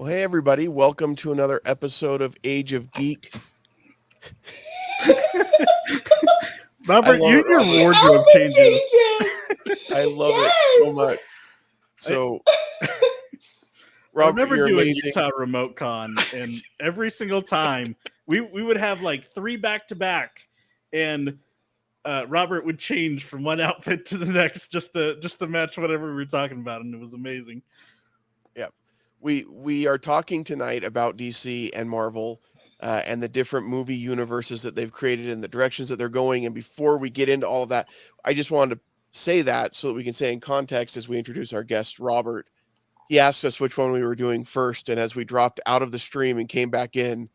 Hey everybody, welcome to another episode of Age of Geek. Robert, you and your Robert. wardrobe changes. I love it so much. So, I Robert, remember you're doing amazing. Utah Remote Con, and every single time we would have like 3 back-to-back, and Robert would change from one outfit to the next just to match whatever we were talking about, and it was amazing. Yeah, we are talking tonight about DC and Marvel and the different movie universes that they've created and the directions that they're going. And before we get into all of that, I just wanted to say that so that we can say in context as we introduce our guest, Robert. He asked us which one we were doing first, and as we dropped out of the stream and came back in,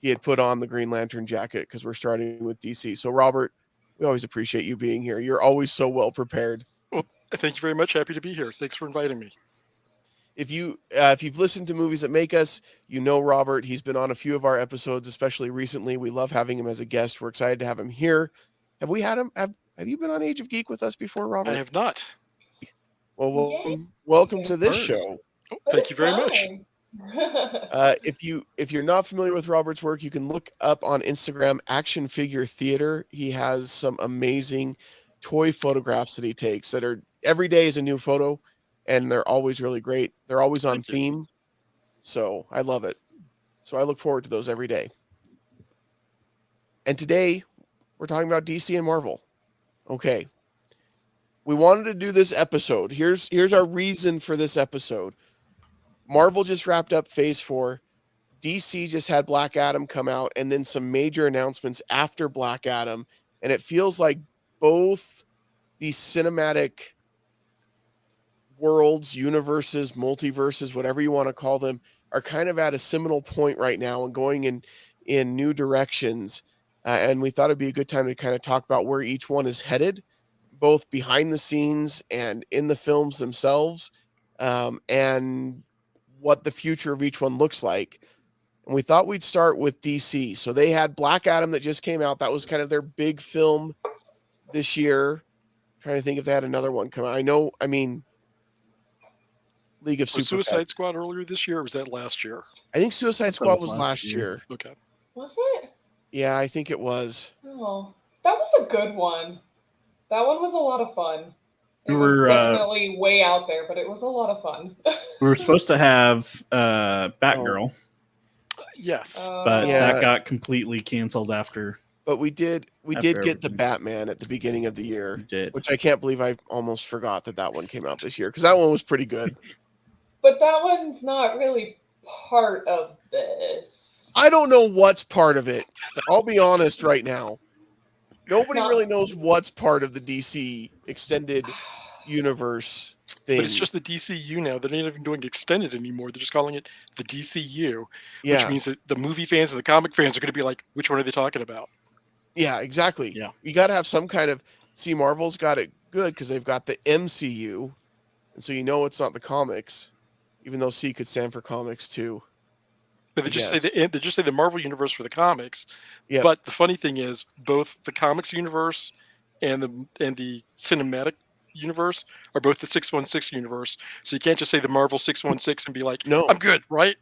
he had put on the Green Lantern jacket because we're starting with DC. So, Robert, we always appreciate you being here. You're always so well prepared. Well, thank you very much. Happy to be here. Thanks for inviting me. If you've listened to Movies That Make Us, you know Robert. He's been on a few of our episodes, especially recently. We love having him as a guest. We're excited to have him here. Have we had him? Have you been on Age of Geek with us before, Robert? I have not. Well, welcome to this show. Oh, thank you very much. If you're not familiar with Robert's work, you can look up on Instagram Action Figure Theater. He has some amazing toy photographs that he takes that are every day is a new photo, and they're always really great. They're always on theme, so I love it. So I look forward to those every day. And today we're talking about DC and Marvel. Okay. We wanted to do this episode. Here's our reason for this episode. Marvel just wrapped up Phase 4. DC just had Black Adam come out, and then some major announcements after Black Adam. And it feels like both these cinematic worlds, universes, multiverses, whatever you want to call them, are kind of at a seminal point right now and going in new directions. And we thought it'd be a good time to kind of talk about where each one is headed, both behind the scenes and in the films themselves, and what the future of each one looks like. And we thought we'd start with DC. So they had Black Adam that just came out. That was kind of their big film this year. Trying to think if they had another one come out. League of Super Suicide Pets. Squad earlier this year, or was that last year? I think Suicide Squad was last year. Okay. Was it? Yeah, I think it was. Oh, that was a good one. That one was a lot of fun. It We was were, definitely way out there, but it was a lot of fun. We were supposed to have Batgirl, Yes. but Yeah. that got completely canceled after. But we did get everything. the Batman at the beginning of the year, We did. which I can't believe I almost forgot that one came out this year because that one was pretty good. But that one's not really part of this. I don't know what's part of it. I'll be honest right now. Nobody No. really knows what's part of the DC extended universe thing. But it's just the DCU now. They're not even doing extended anymore. They're just calling it the DCU, yeah. which means that the movie fans and the comic fans are going to be like, which one are they talking about? Yeah, exactly. Yeah. You got to have some kind of. See, Marvel's got it good because they've got the MCU, and so you know it's not the comics, even though C could stand for comics too. But they just say the Marvel universe for the comics. Yeah. But the funny thing is, both the comics universe and the cinematic universe are both the 616 universe. So you can't just say the Marvel 616 and be like, No. I'm good, right?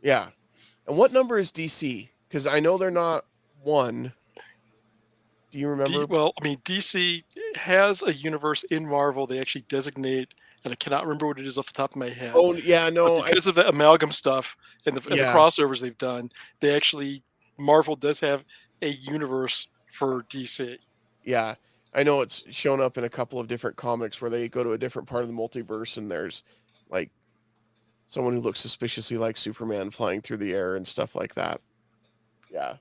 Yeah. And what number is DC? Because I know they're not one. Do you remember? DC has a universe in Marvel they actually designate, and I cannot remember what it is off the top of my head. Oh yeah, no. But because of the amalgam stuff and the crossovers they've done, Marvel does have a universe for DC. Yeah, I know it's shown up in a couple of different comics where they go to a different part of the multiverse and there's like someone who looks suspiciously like Superman flying through the air and stuff like that. Yeah.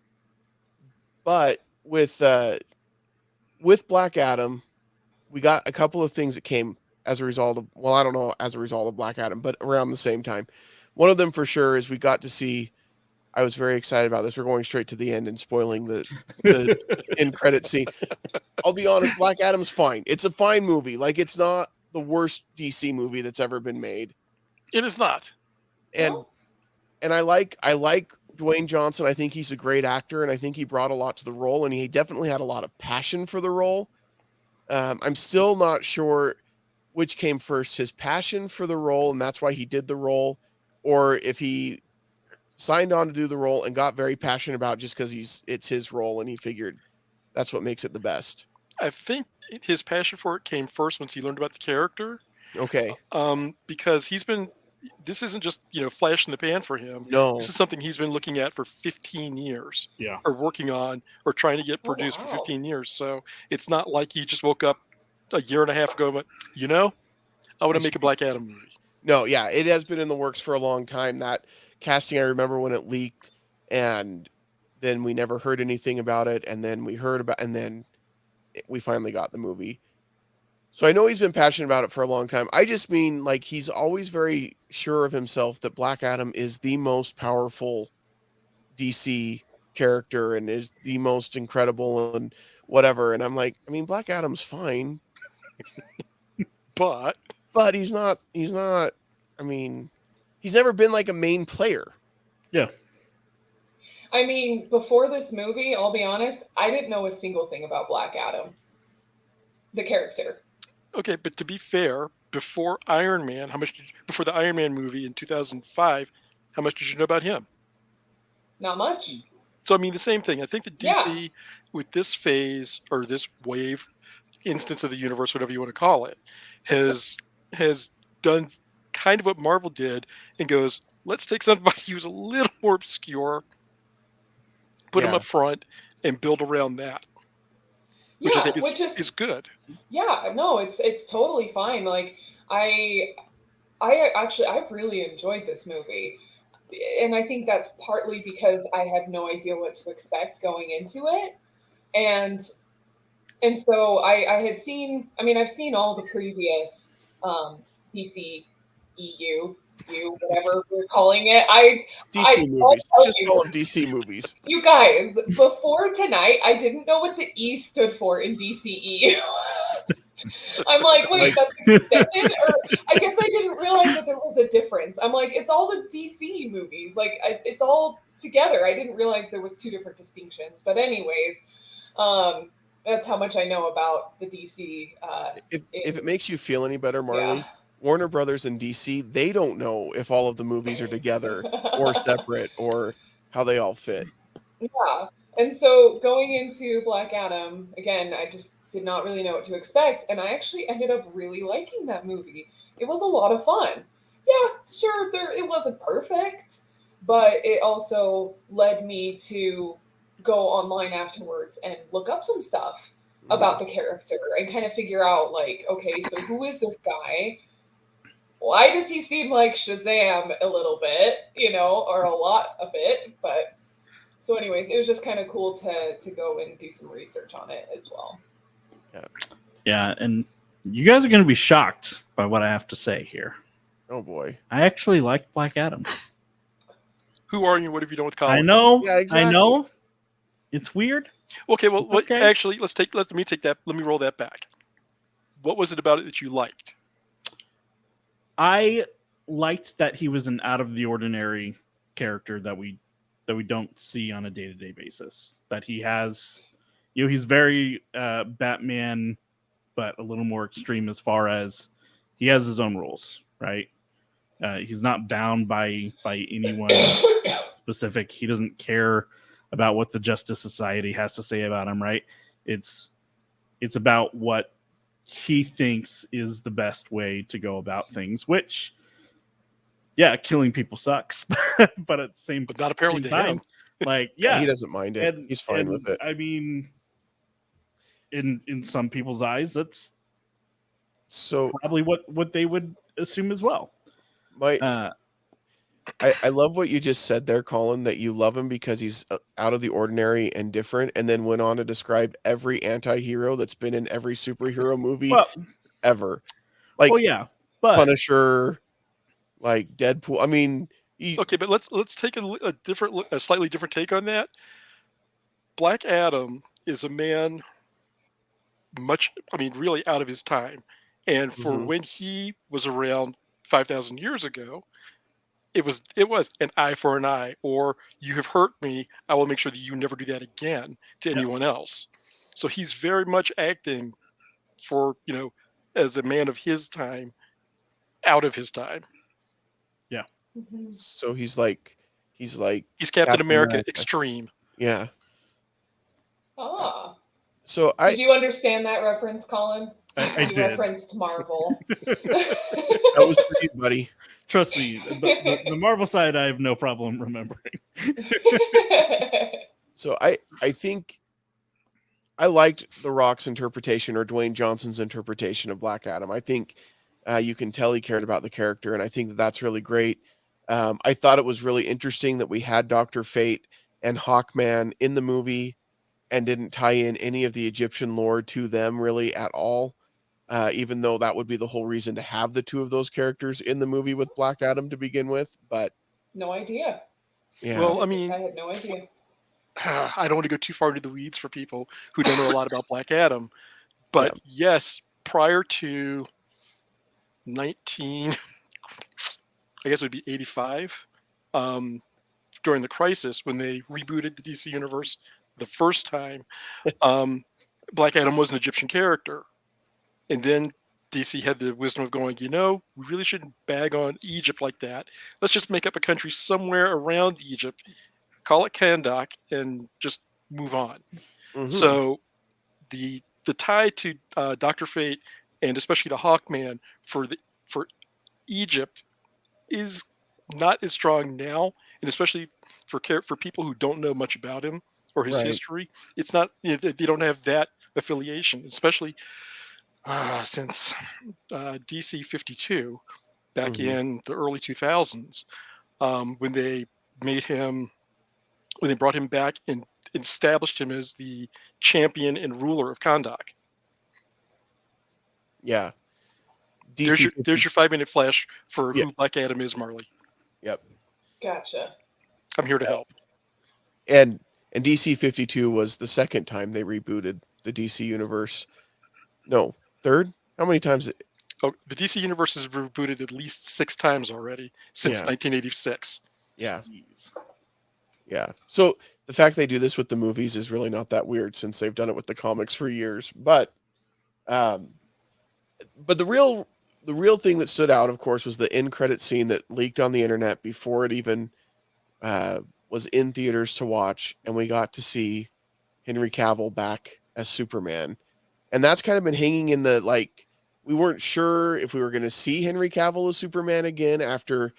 But with Black Adam, we got a couple of things that came as a result of, well, I don't know as a result of Black Adam, but around the same time. One of them for sure is we got to see, I was very excited about this. We're going straight to the end and spoiling the end credit scene. I'll be honest, Black Adam's fine. It's a fine movie. Like, it's not the worst DC movie that's ever been made. It is not. And I like Dwayne Johnson. I think he's a great actor, and I think he brought a lot to the role, and he definitely had a lot of passion for the role. I'm still not sure which came first, his passion for the role, and that's why he did the role, or if he signed on to do the role and got very passionate about it just because it's his role and he figured that's what makes it the best. I think his passion for it came first once he learned about the character. Okay. Because this isn't just flash in the pan for him. No. This is something he's been looking at for 15 years. Yeah. Or working on or trying to get Oh, produced for wow. 15 years. So it's not like he just woke up a year and a half ago and went, I want to make a Black Adam movie. No, yeah, it has been in the works for a long time. That casting, I remember when it leaked, and then we never heard anything about it, and then we heard about, and then we finally got the movie. So I know he's been passionate about it for a long time. I just mean, like, he's always very sure of himself that Black Adam is the most powerful DC character and is the most incredible and whatever. And I'm like, I mean, Black Adam's fine, But he's not, I mean, he's never been like a main player. Yeah. I mean, before this movie, I'll be honest, I didn't know a single thing about Black Adam, the character. okay, but to be fair, before Iron Man, before the Iron Man movie in 2005, how much did you know about him? Not much. So I mean, the same thing. I think the DC Yeah. with this phase or this wave instance of the universe, whatever you want to call it, has done kind of what Marvel did and goes, let's take somebody who's a little more obscure, put him Yeah. up front, and build around that, which I think is good. Yeah, no, it's totally fine. Like I've really enjoyed this movie. And I think that's partly because I had no idea what to expect going into it. And so I had seen, I mean, I've seen all the previous DCEU, whatever we're calling it. DC movies. Let's just call them DC movies. You guys, before tonight, I didn't know what the E stood for in DCEU. I'm like, wait, that's extended? Or I guess I didn't realize that there was a difference. I'm like, it's all the DC movies. Like, it's all together. I didn't realize there was two different distinctions. But anyways, that's how much I know about the DC. If it makes you feel any better, Marlee, Warner Brothers and DC, they don't know if all of the movies are together or separate or how they all fit. Yeah. And so going into Black Adam, again, I just did not really know what to expect. And I actually ended up really liking that movie. It was a lot of fun. Yeah, sure, it wasn't perfect, but it also led me to go online afterwards and look up some stuff about the character and kind of figure out, like, okay, so who is this guy? Why does he seem like Shazam a little bit, or a bit? But so anyways, it was just kind of cool to go and do some research on it as well. Yeah, and you guys are going to be shocked by what I have to say here. Oh boy. I actually like Black Adam. Who are you? What have you done with Collin? I know. Yeah, exactly. I know. It's weird. Okay, well, okay. Actually, let me take that. Let me roll that back. What was it about it that you liked? I liked that he was an out of the ordinary character that we don't see on a day-to-day basis. That he has, he's very Batman, but a little more extreme as far as he has his own rules, right? He's not bound by anyone specific. He doesn't care about what the Justice Society has to say about him, right? It's about what he thinks is the best way to go about things, which, yeah, killing people sucks, but at the same But not apparently to time, him. like, yeah, He doesn't mind it. He's fine with it. I mean, in some people's eyes, that's So probably what they would assume as well. I love what you just said there, Collin, that you love him because he's out of the ordinary and different, and then went on to describe every anti-hero that's been in every superhero movie ever. Like, yeah, but Punisher, like Deadpool. I mean, okay, but let's take a slightly different take on that. Black Adam is a man really out of his time. And for when he was around 5,000 years ago, it was an eye for an eye, or you have hurt me, I will make sure that you never do that again to anyone else. So he's very much acting for, as a man of his time, out of his time. Yeah. Mhm. So he's like Captain America Extreme. Yeah. Ah. So Did you understand that reference, Colin? I You did. referenced Marvel. that was for you, buddy. Trust me, the Marvel side I have no problem remembering. So I think I liked The Rock's interpretation, or Dwayne Johnson's interpretation of Black Adam. I think you can tell he cared about the character, and I think that that's really great. I thought it was really interesting that we had Dr. Fate and Hawkman in the movie and didn't tie in any of the Egyptian lore to them really at all, even though that would be the whole reason to have the two of those characters in the movie with Black Adam to begin with. But no idea. yeah, Well, I mean, I had no idea. I don't want to go too far into the weeds for people who don't know a lot about Black Adam, but yes, prior to 19, I guess it would be 85, during the Crisis, when they rebooted the DC universe the first time, Black Adam was an Egyptian character, and then DC had the wisdom of going, we really shouldn't bag on Egypt like that. Let's just make up a country somewhere around Egypt, call it Kandak, and just move on. Mhm. So the tie to Dr. Fate, and especially to Hawkman for Egypt, is not as strong now, and especially for people who don't know much about him or his Right. history, it's not, they don't have that affiliation, especially since DC 52 back Mhm. in the early 2000s, when they brought him back and established him as the champion and ruler of Kandak. Yeah. There's your 5-minute flash for Yeah. who Black Adam is, Marlee. Yep. Gotcha. I'm here to help. And DC 52 was the second time they rebooted the DC universe. No, third? How many times? Oh, the DC universe has rebooted at least 6 times already since 1986. Yeah. Jeez. Yeah. So the fact they do this with the movies is really not that weird, since they've done it with the comics for years. But the real thing that stood out, of course, was the end credit scene that leaked on the internet before it even was in theaters to watch, and we got to see Henry Cavill back as Superman. And that's kind of been hanging in the, we weren't sure if we were going to see Henry Cavill as Superman again after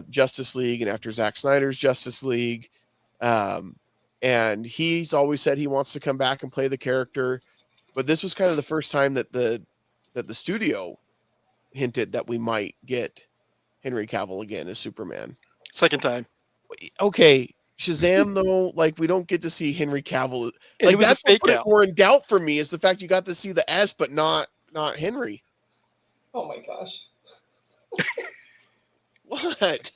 Justice League and after Zack Snyder's Justice League. And he's always said he wants to come back and play the character, but this was kind of the first time that the studio hinted that we might get Henry Cavill again as Superman. Second time. Okay, Shazam though, we don't get to see Henry Cavill. And it was that's a fake what put it out. more in doubt for me, is the fact you got to see the S, but not Henry. Oh my gosh. What?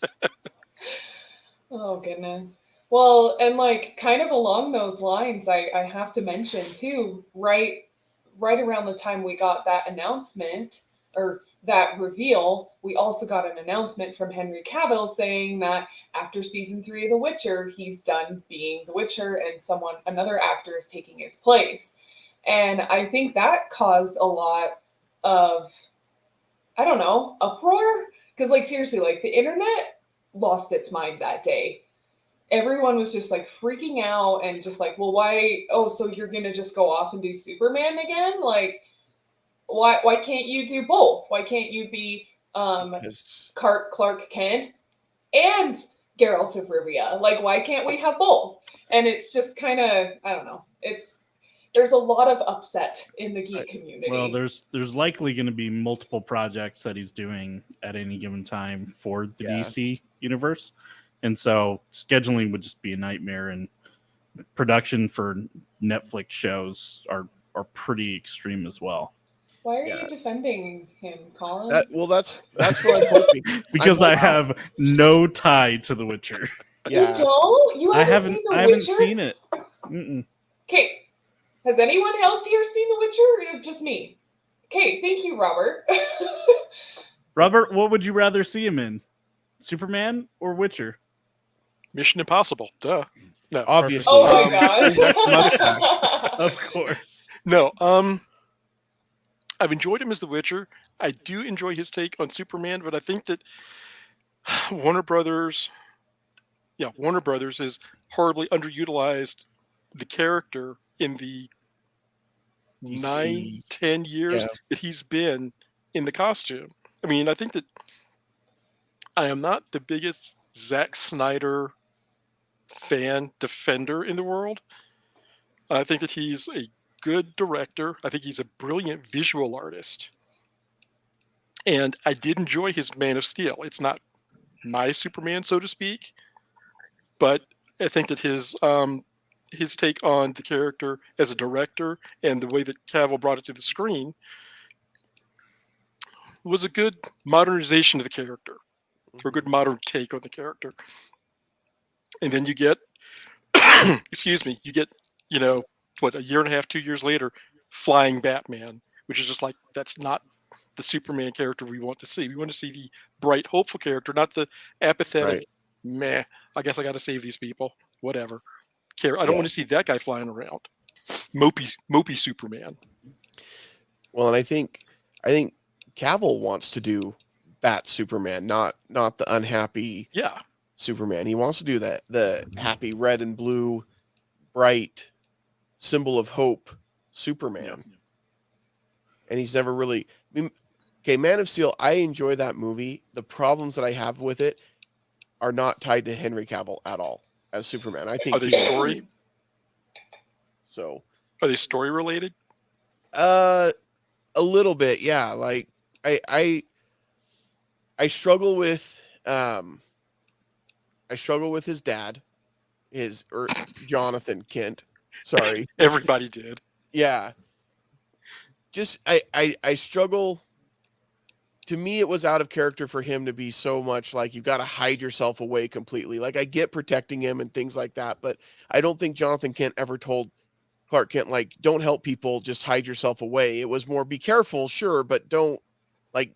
Oh goodness. Well, and kind of along those lines, I have to mention too, right around the time we got that announcement, or that reveal, we also got an announcement from Henry Cavill saying that after season 3 of The Witcher, he's done being The Witcher and another actor is taking his place. And I think that caused a lot of, I don't know, uproar. Because seriously, the internet lost its mind that day. Everyone was just freaking out and just well, why? Oh, so you're gonna just go off and do Superman again? Why can't you do both? Why can't you be Clark Kent and Geralt of Rivia? Why can't we have both? And it's just kind of, I don't know. There's a lot of upset in the geek community. Well, there's likely going to be multiple projects that he's doing at any given time for the DC universe. And so scheduling would just be a nightmare, and production for Netflix shows are pretty extreme as well. Why are you defending him, Colin? That's what I'm hoping. Because I have no tie to The Witcher. Yeah. You don't? You haven't seen The Witcher? I haven't seen it. Mm-mm. Okay. Has anyone else here seen The Witcher, or just me? Okay, thank you, Robert. Robert, what would you rather see him in? Superman or Witcher? Mission Impossible. Duh. No, obviously. Oh my gosh. Of course. No. I've enjoyed him as The Witcher. I do enjoy his take on Superman, but I think that Warner Brothers has horribly underutilized the character in the DC, 9-10 years yeah, that he's been in the costume. I mean, I think that I am not the biggest Zack Snyder fan defender in the world. I think that he's a good director. I think he's a brilliant visual artist. And I did enjoy his Man of Steel. It's not my Superman, so to speak, but I think that his take on the character as a director and the way that Cavill brought it to the screen was a good modernization of the character, or a good modern take on the character. And then you get, excuse me, you get, what, a year and a half, 2 years later, Flying Batman, which is just like, that's not the Superman character we want to see. We want to see the bright, hopeful character, not the apathetic, right. meh, I guess I got to save these people, whatever. I don't Yeah. want to see that guy flying around. Mopey Superman. Well, and I think Cavill wants to do Bat Superman, not the unhappy Yeah. Superman. He wants to do that, the happy red and blue, bright symbol of hope Superman. Yeah. And he's never really. I mean, okay, Man of Steel. I enjoy that movie. The problems that I have with it are not tied to Henry Cavill at all as Superman. I think Are they story? So. Are they story related? A little bit, yeah. Like I struggle with his dad, or Jonathan Kent. Sorry. Everybody did. Yeah. Just I struggle. To me, it was out of character for him to be so much like you've got to hide yourself away completely. Like I get protecting him and things like that, but I don't think Jonathan Kent ever told Clark Kent, like, don't help people, just hide yourself away. It was more, be careful, sure, but don't, like,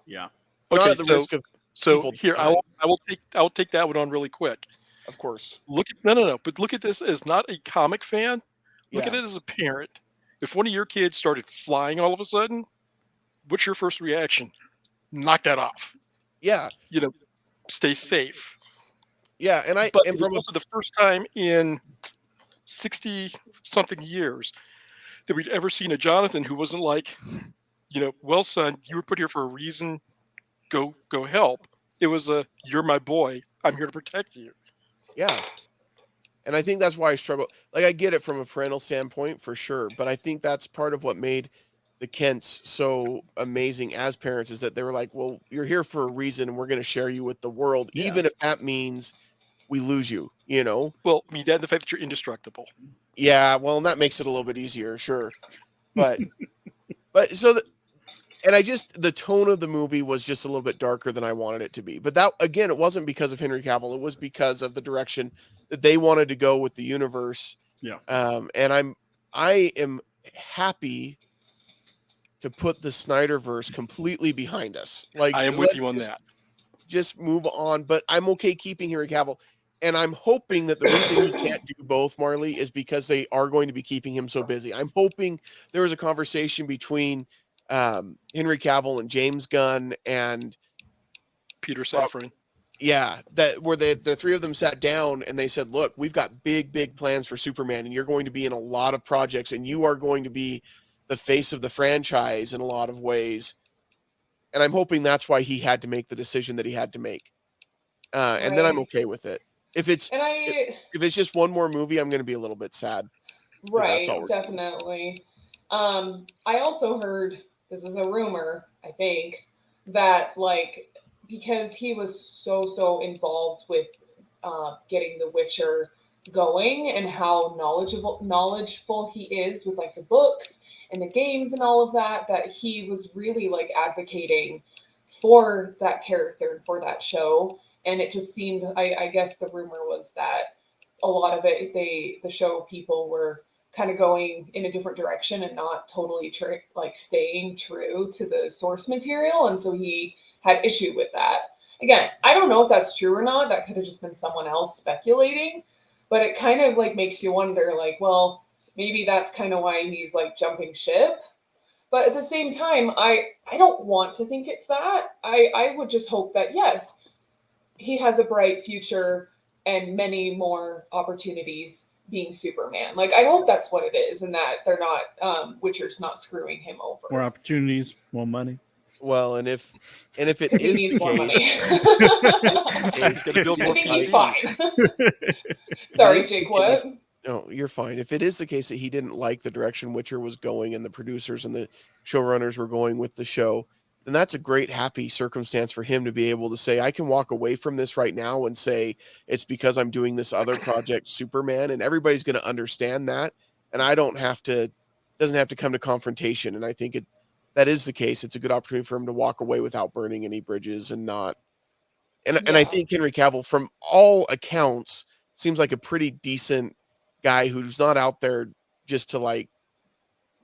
Yeah. not Okay, at the risk of so people here dying. I will take that one on really quick. Of course. No, but look at this as not a comic fan. Look at Yeah. it as a parent. If one of your kids started flying all of a sudden, what's your first reaction? Knock that off. Yeah. Stay safe. Yeah, and But it was also the first time in 60-something years that we'd ever seen a Jonathan who wasn't like, well, son, you were put here for a reason. Go help. It was you're my boy. I'm here to protect you. Yeah. And I think that's why I struggle. Like, I get it from a parental standpoint for sure, but I think that's part of what made the Kents so amazing as parents, is that they were like, well, you're here for a reason and we're going to share you with the world, Yeah. even if that means we lose you, Well, I mean, the fact that you're indestructible. Yeah, well, and that makes it a little bit easier, sure. But and the tone of the movie was just a little bit darker than I wanted it to be. But that, again, it wasn't because of Henry Cavill. It was because of the direction that they wanted to go with the universe. Yeah. And I am happy to put the Snyderverse completely behind us. Like, I am with you on that. Just move on. But I'm okay keeping Henry Cavill. And I'm hoping that the reason he can't do both, Marlee, is because they are going to be keeping him so busy. I'm hoping there was a conversation between Henry Cavill and James Gunn and Peter Safran. Yeah, that where the three of them sat down and they said, look, we've got big plans for Superman, and you're going to be in a lot of projects, and you are going to be the face of the franchise in a lot of ways. And I'm hoping that's why he had to make the decision that he had to make. And then I'm okay with it. If it's just one more movie, I'm going to be a little bit sad. Right, definitely. I also heard, this is a rumor, I think, that because he was so involved with getting The Witcher going and how knowledgeful he is with the books and the games and all of that, that he was really advocating for that character and for that show. And it just seemed, I guess the rumor was that a lot of it, the show people were kind of going in a different direction and not totally staying true to the source material. And so he had issue with that. Again, I don't know if that's true or not. That could have just been someone else speculating, but it kind of makes you wonder, well, maybe that's kind of why he's jumping ship. But at the same time, I don't want to think it's that. I would just hope that, yes, he has a bright future and many more opportunities being Superman. Like, I hope that's what it is, and that they're not Witcher's not screwing him over. More opportunities, more money. Well, and if it Because he is needs the more money. case, He's going to build more I think he's PCs. fine. Sorry, is the Jake, what? case- no, you're fine. If it is the case that he didn't like the direction Witcher was going and the producers and the showrunners were going with the show, then that's a great happy circumstance for him to be able to say, I can walk away from this right now and say it's because I'm doing this other project, Superman, and everybody's going to understand that. And I doesn't have to come to confrontation. And I think that is the case. It's a good opportunity for him to walk away without burning any bridges and not. And I think Henry Cavill, from all accounts, seems like a pretty decent guy who's not out there just to, like,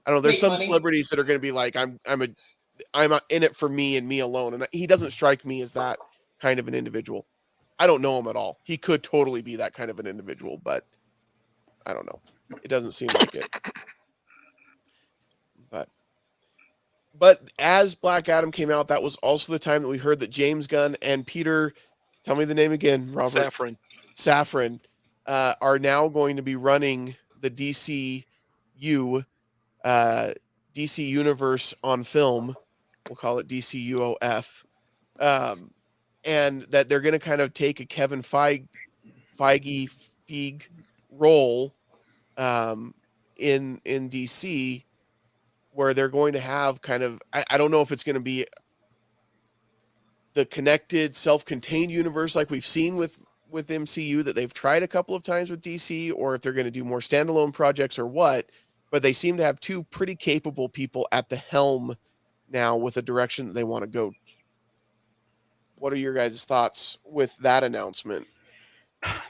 I don't know. There's Make some money. celebrities that are going to be like, I'm in it for me and me alone. And he doesn't strike me as that kind of an individual. I don't know him at all. He could totally be that kind of an individual, but I don't know. It doesn't seem like it. But as Black Adam came out, that was also the time that we heard that James Gunn and Peter, tell me the name again, Robert. Safran are now going to be running the DCU, DC Universe on film. We'll call it DCUOF. And that they're going to kind of take a Kevin Feige role in DC, where they're going to have kind of, I don't know if it's going to be the connected, self-contained universe like we've seen with MCU that they've tried a couple of times with DC, or if they're going to do more standalone projects or what. But they seem to have two pretty capable people at the helm now with a direction that they want to go. What are your guys' thoughts with that announcement?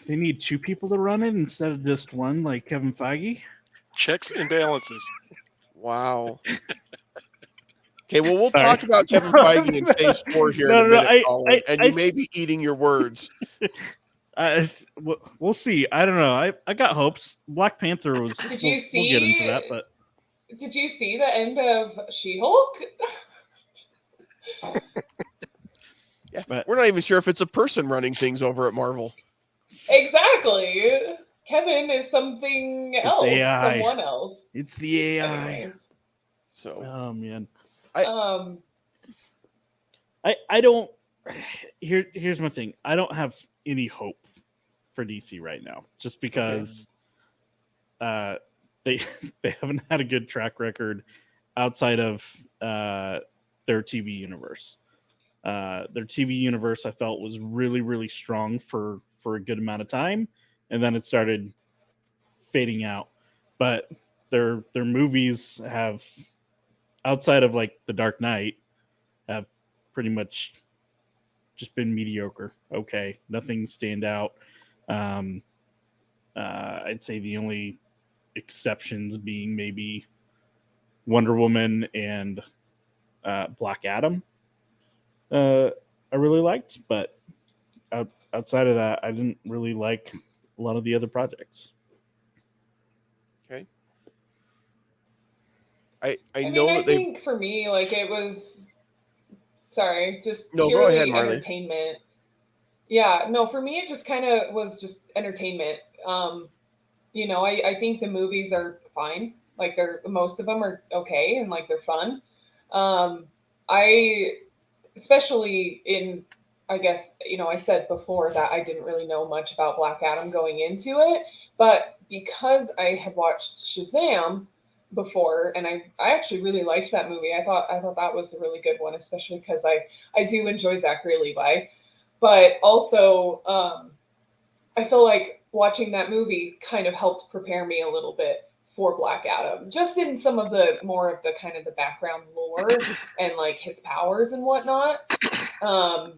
They need two people to run it instead of just one, like Kevin Feige. Checks and balances. Wow. Okay, well, we'll talk about Kevin Feige in Phase 4 here in a minute, Collin, and you may be eating your words. We'll see. I don't know. I got hopes. Black Panther was. Did you see? We'll get into that, but did you see the end of She-Hulk? Yeah, we're not even sure if it's a person running things over at Marvel. Exactly. Kevin is something else. AI. Someone else. It's the AI. Anyways. So. Oh man. I don't. Here's my thing. I don't have any hope for DC right now, just because they haven't had a good track record outside of their TV universe. Their TV universe, I felt, was really, really strong for a good amount of time, and then it started fading out. But their movies have, outside of like The Dark Knight, have pretty much just been mediocre. Okay, nothing stand out. I'd say the only exceptions being maybe Wonder Woman and Black Adam. I really liked, but outside of that, I didn't really like a lot of the other projects. Okay. I know that I think for me, like, it was. Sorry, just no. purely Go ahead, Marlee. entertainment. Yeah, no, for me it just kind of was just entertainment. I think the movies are fine. Like, most of them are okay and like they're fun. Especially in, I guess, I said before that I didn't really know much about Black Adam going into it, but because I had watched Shazam before, and I actually really liked that movie. I thought that was a really good one, especially because I do enjoy Zachary Levi, but also I feel like watching that movie kind of helped prepare me a little bit for Black Adam, just in some of the more of the kind of the background lore and like his powers and whatnot. But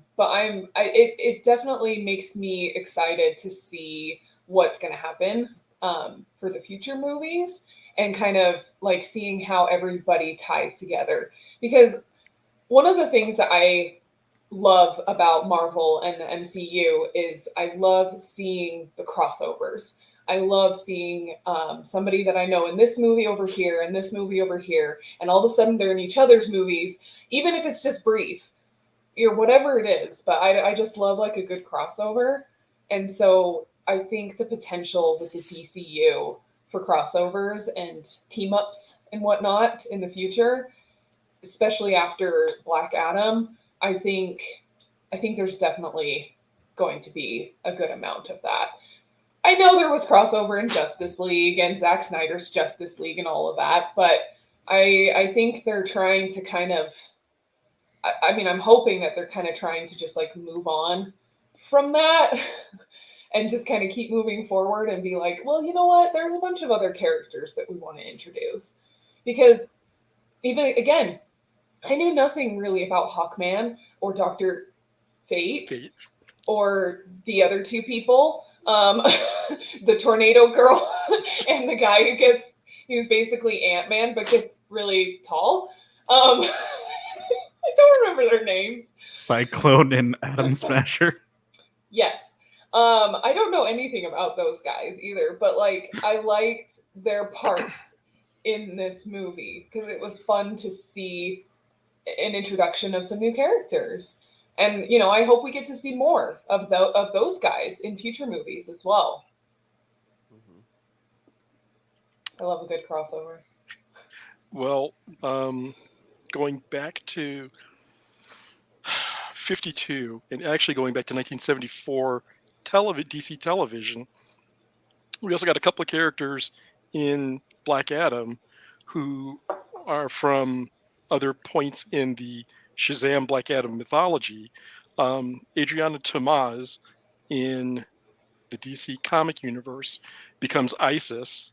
it definitely makes me excited to see what's going to happen for the future movies, and kind of like seeing how everybody ties together. Because one of the things that I love about Marvel and the MCU is I love seeing the crossovers. I love seeing somebody that I know in this movie over here and this movie over here, and all of a sudden they're in each other's movies, even if it's just brief. or whatever it is. But I just love like a good crossover. And so I think the potential with the DCU for crossovers and team ups and whatnot in the future, especially after Black Adam, I think there's definitely going to be a good amount of that. I know there was crossover in Justice League and Zack Snyder's Justice League and all of that, but I think they're trying to kind of, I mean, I'm hoping that they're kind of trying to just like move on from that and just kind of keep moving forward and be like, well, you know what? There's a bunch of other characters that we want to introduce. Because even, again, I knew nothing really about Hawkman or Dr. Fate. Or the other two people, the tornado girl and the guy who's basically Ant-Man but gets really tall. I don't remember their names. Cyclone and Atom Smasher. Yes. I don't know anything about those guys either, but like I liked their parts in this movie because it was fun to see an introduction of some new characters. And, you know, I hope we get to see more of those guys in future movies as well. Mhm. I love a good crossover. Well, going back to 52 and actually going back to 1974 DC television, we also got a couple of characters in Black Adam who are from other points in the Shazam Black Adam mythology. Adriana Tomaz in the DC comic universe becomes Isis,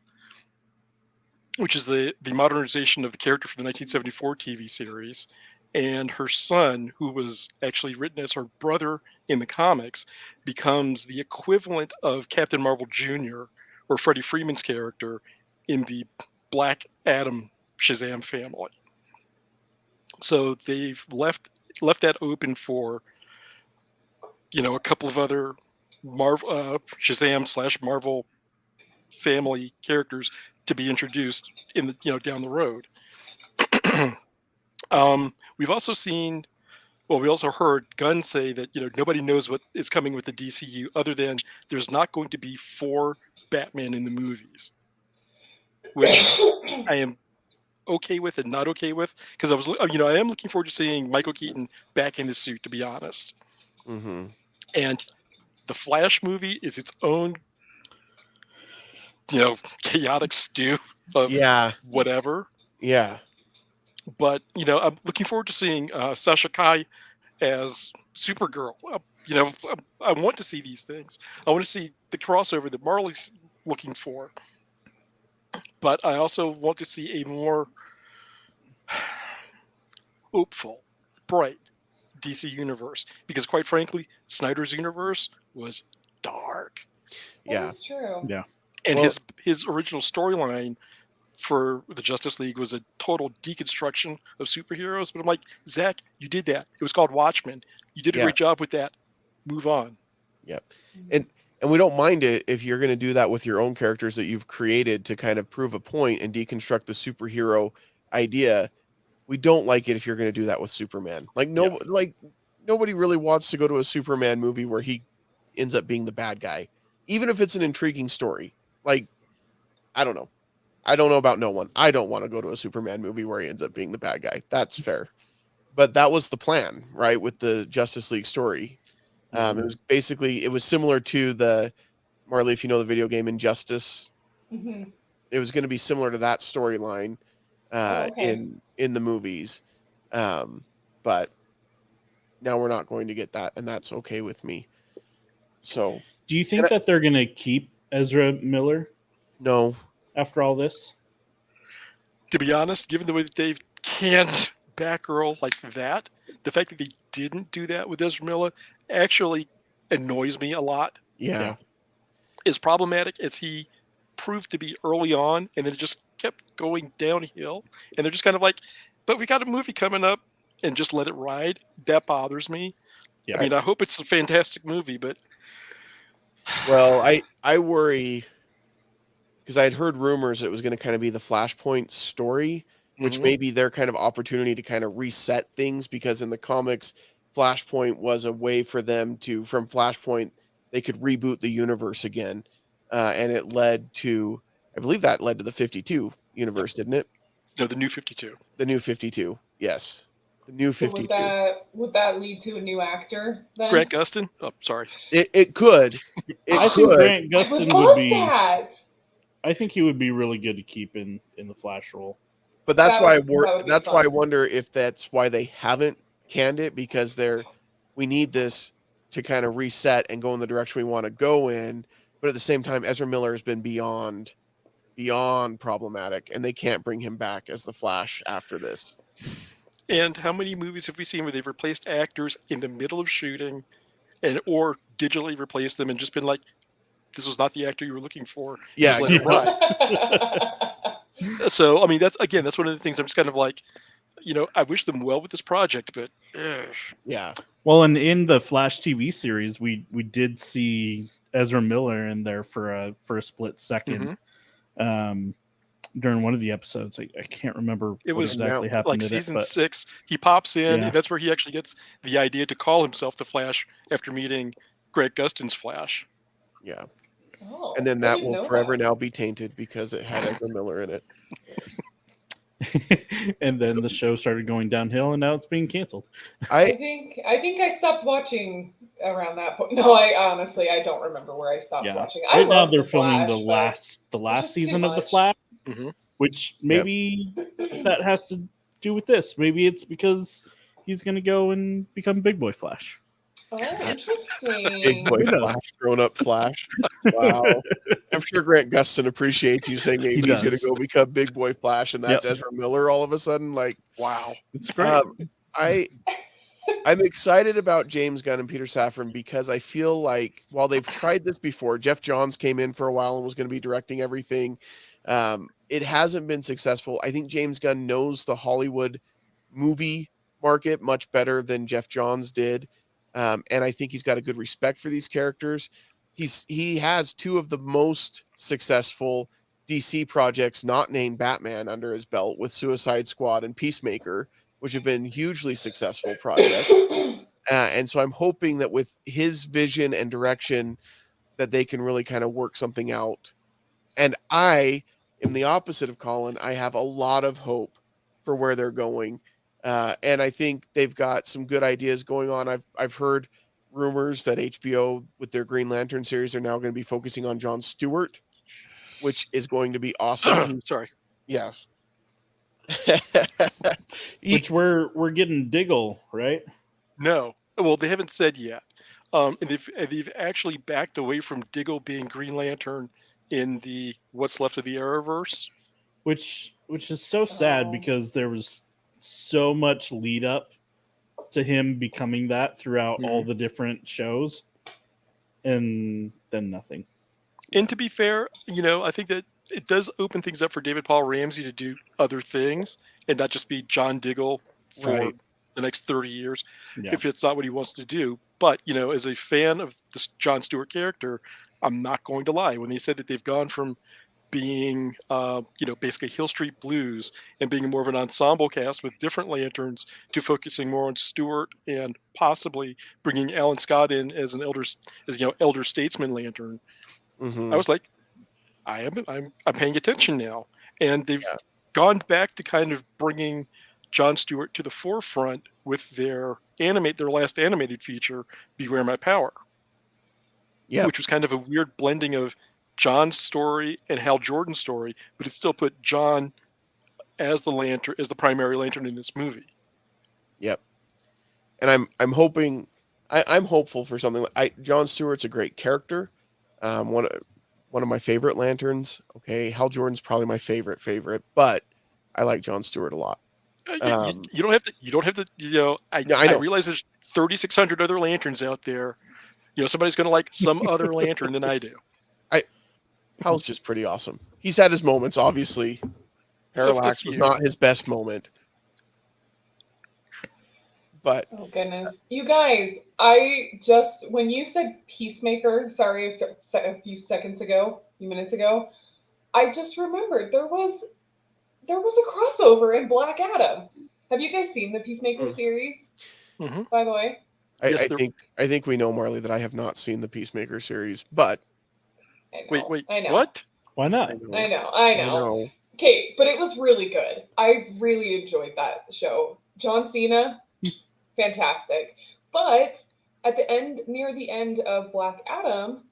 which is the modernization of the character from the 1974 TV series. And her son, who was actually written as her brother in the comics, becomes the equivalent of Captain Marvel Jr. or Freddie Freeman's character in the Black Adam Shazam family. So they've left that open for, you know, a couple of other Shazam / Marvel family characters to be introduced in the, you know, down the road. We've also seen, well, we also heard Gunn say that, you know, nobody knows what is coming with the DCU other than there's not going to be 4 Batman in the movies, which I am okay with and not okay with, because I am looking forward to seeing Michael Keaton back in his suit, to be honest. Mm-hmm. And the Flash movie is its own, you know, chaotic stew of whatever. Yeah. But, you know, I'm looking forward to seeing Sasha Kai as Supergirl. You know, I want to see these things. I want to see the crossover that Marlee's looking for. But I also want to see a more hopeful, bright DC universe. Because quite frankly, Snyder's universe was dark. Yeah. That's true. Yeah. And Well- his original storyline for the Justice League was a total deconstruction of superheroes. But I'm like, Zach, you did that. It was called Watchmen. You did a great job with that. Move on. Yep. And we don't mind it if you're going to do that with your own characters that you've created to kind of prove a point and deconstruct the superhero idea. We don't like it if you're going to do that with Superman. Like nobody really wants to go to a Superman movie where he ends up being the bad guy, even if it's an intriguing story. Like, I don't know. I don't know about no one. I don't want to go to a Superman movie where he ends up being the bad guy. That's fair. But that was the plan, right? With the Justice League story. It was similar to the, Marlee, if you know the video game Injustice, Mm-hmm. it was going to be similar to that storyline in the movies. But now we're not going to get that, and that's okay with me. So, do you think that they're going to keep Ezra Miller? No. After all this? To be honest, given the way that they've canned Batgirl like that, the fact that they didn't do that with Ezra Miller actually annoys me a lot. Yeah. As problematic as he proved to be early on, and then it just kept going downhill, and they're just kind of like, but we got a movie coming up, and just let it ride. That bothers me. Yeah. I mean, I hope it's a fantastic movie, but... Well, I worry, because I had heard rumors it was going to kind of be the Flashpoint story, which may be their kind of opportunity to kind of reset things, because in the comics, Flashpoint was a way for them to, from Flashpoint, they could reboot the universe again. And it led to, I believe that led to the 52 universe, didn't it? No, the New 52. The New 52, yes. The New So 52. would that lead to a new actor then? Grant Gustin? Oh, sorry. It could. I think Grant I would Gustin love would be. that. I think he would be really good to keep in the Flash role. But that's That why would be that's why I fun. wonder if that's why they haven't canned it, because we need this to kind of reset and go in the direction we want to go in. But at the same time, Ezra Miller has been beyond problematic, and they can't bring him back as the Flash after this. And how many movies have we seen where they've replaced actors in the middle of shooting, or digitally replaced them and just been like, "This was not the actor you were looking for." Yeah, Just let it ride. So, I mean, that's one of the things I'm just kind of like, I wish them well with this project, but yeah. Well, and in the Flash TV series, we did see Ezra Miller in there for a split second. During one of the episodes, I can't remember it what was exactly happened like in season it, but 6. He pops in, Yeah. and that's where he actually gets the idea to call himself the Flash after meeting Grant Gustin's Flash. Yeah. Oh, And then I that didn't will know forever that. now be tainted because it had Ezra Miller in it. and then the show started going downhill, and now it's being canceled. I think I stopped watching around that point. No, I honestly don't remember where I stopped Yeah, watching. I right now love they're The filming Flash, the but last just too season of the much. Flash, Mhm. which maybe that has to do with this. Maybe it's because he's going to go and become Big Boy Flash. Oh, interesting. Big Boy Who knows? Flash, grown up Flash. Wow. I'm sure Grant Gustin appreciates you saying maybe he's going to does. go become Big Boy Flash, and that's Yep. Ezra Miller all of a sudden. Like, Wow. It's great. I'm excited about James Gunn and Peter Safran because I feel like while they've tried this before, Jeff Johns came in for a while and was going to be directing everything. It hasn't been successful. I think James Gunn knows the Hollywood movie market much better than Jeff Johns did. And I think he's got a good respect for these characters. He has two of the most successful DC projects not named Batman under his belt with Suicide Squad and Peacemaker, which have been hugely successful projects. And so I'm hoping that with his vision and direction that they can really kind of work something out. And I am the opposite of Collin. I have a lot of hope for where they're going. And I think they've got some good ideas going on. I've heard rumors that HBO with their Green Lantern series are now going to be focusing on Jon Stewart, which is going to be awesome. Sorry. Yes. Which we're getting Diggle, right? No. Well, they haven't said yet. And they've actually backed away from Diggle being Green Lantern in the what's left of the Arrowverse. Which is so sad because there was so much lead up to him becoming that throughout all the different shows, and then nothing. And to be fair, I think that it does open things up for David Paul Ramsey to do other things and not just be John Diggle for the next 30 years if it's not what he wants to do. But, as a fan of this Jon Stewart character, I'm not going to lie. When they said that they've gone from being, basically Hill Street Blues and being more of an ensemble cast with different lanterns to focusing more on Stewart and possibly bringing Alan Scott in as an elder statesman lantern, I was like, I'm paying attention now. And they've gone back to kind of bringing Jon Stewart to the forefront with their last animated feature, Beware My Power. Yeah. Which was kind of a weird blending of John's story and Hal Jordan's story, but it still put John as the primary lantern in this movie. Yep. And I'm hoping I'm hopeful for something like Jon Stewart's a great character. One of my favorite lanterns. Okay, Hal Jordan's probably my favorite, but I like Jon Stewart a lot. You don't have to. I know. I realize there's 3,600 other lanterns out there. Somebody's going to like some other lantern than I do. Hal's just pretty awesome. He's had his moments, obviously. Parallax was not his best moment. But oh goodness, you guys! When you said Peacemaker, sorry, a few minutes ago, I just remembered there was a crossover in Black Adam. Have you guys seen the Peacemaker series? Mm-hmm. By the way, I think we know, Marlee, that I have not seen the Peacemaker series, but Wait, I know. what? Why not? I know. Okay, but it was really good. I really enjoyed that show. John Cena, fantastic. But at the end, near the end of Black Adam,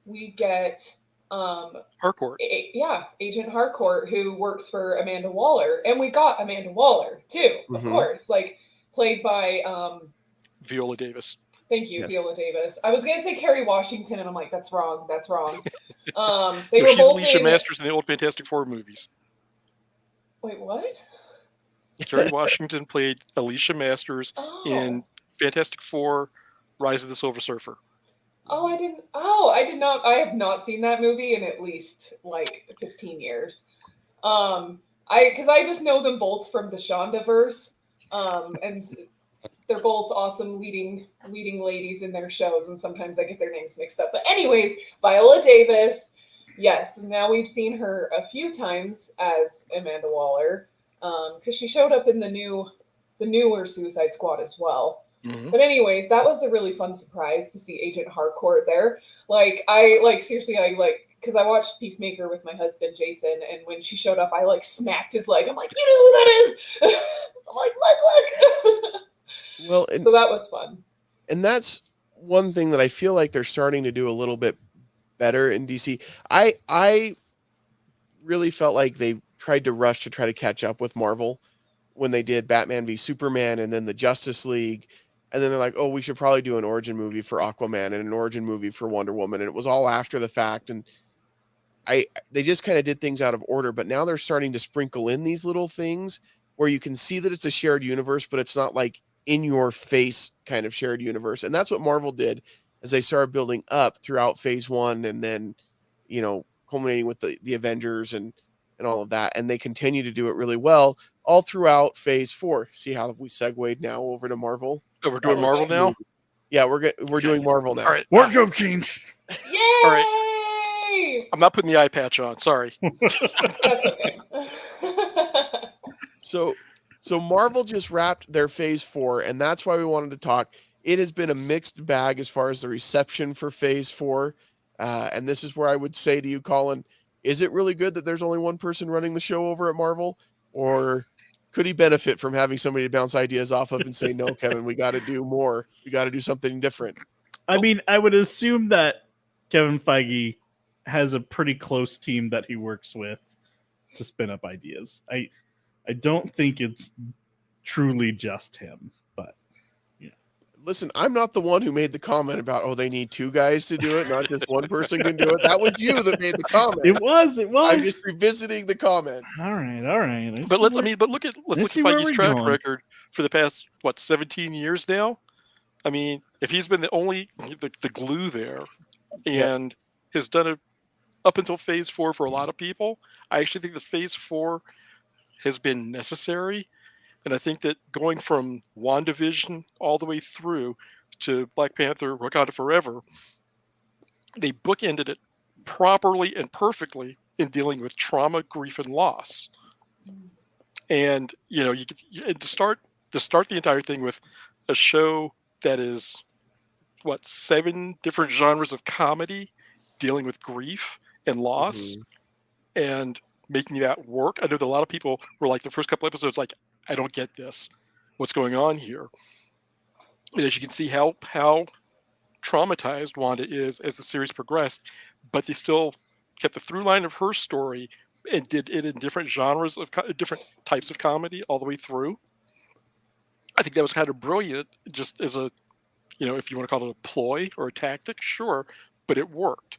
we get Harcourt. Agent Harcourt, who works for Amanda Waller, and we got Amanda Waller too, of course, like played by Viola Davis. Thank you, Yes. Viola Davis. I was gonna say Kerry Washington, and I'm like, that's wrong. They No, were she's both Alicia in. Masters in the old Fantastic Four movies. Wait, what? Kerry Washington played Alicia Masters in Fantastic Four: Rise of the Silver Surfer. I did not. I have not seen that movie in at least like 15 years. Because I just know them both from the Shondaverse, and they're both awesome leading ladies in their shows, and sometimes I get their names mixed up. But anyways, Viola Davis, yes. Now we've seen her a few times as Amanda Waller, because she showed up in the newer Suicide Squad as well. Mm-hmm. But anyways, that was a really fun surprise to see Agent Harcourt there. Seriously, because I watched Peacemaker with my husband Jason, and when she showed up, I smacked his leg. I'm like, you know who that is? I'm like, look. Well, So that was fun. And that's one thing that I feel like they're starting to do a little bit better in DC. I really felt like they tried to rush to try to catch up with Marvel when they did Batman v Superman and then the Justice League. And then they're like, oh, we should probably do an origin movie for Aquaman and an origin movie for Wonder Woman. And it was all after the fact. And they just kind of did things out of order. But now they're starting to sprinkle in these little things where you can see that it's a shared universe, but it's not like in your face kind of shared universe. And that's what Marvel did as they started building up throughout phase 1 and then, culminating with the Avengers and all of that. And they continue to do it really well all throughout phase 4. See how we segued now over to Marvel? Oh, we're doing Marvel now? Yeah, we're doing Marvel now. All right. Wardrobe change. Yay! All right. I'm not putting the eye patch on. Sorry. That's okay. So Marvel just wrapped their phase 4, and that's why we wanted to talk. It has been a mixed bag as far as the reception for phase 4. And this is where I would say to you, Collin, is it really good that there's only one person running the show over at Marvel? Or could he benefit from having somebody to bounce ideas off of and say, no, Kevin, we got to do more. We got to do something different. I mean, I would assume that Kevin Feige has a pretty close team that he works with to spin up ideas. I don't think it's truly just him, but yeah. Listen, I'm not the one who made the comment about, they need 2 guys to do it, not just one person can do it. That was you that made the comment. It was. I'm just revisiting the comment. All right. But let's look at Feige's track record for the past 17 years now. I mean, if he's been the glue there, and has done it up until phase 4 for a lot of people, I actually think that phase 4 has been necessary. And I think that going from WandaVision all the way through to Black Panther, Wakanda Forever, they bookended it properly and perfectly in dealing with trauma, grief, and loss. And to start the entire thing with a show that is 7 different genres of comedy dealing with grief and loss, and making that work. I know that a lot of people were like, the first couple episodes, like, I don't get this. What's going on here? And as you can see how traumatized Wanda is as the series progressed, but they still kept the through line of her story and did it in different genres of different types of comedy all the way through. I think that was kind of brilliant, just as a, if you want to call it a ploy or a tactic, sure, but it worked.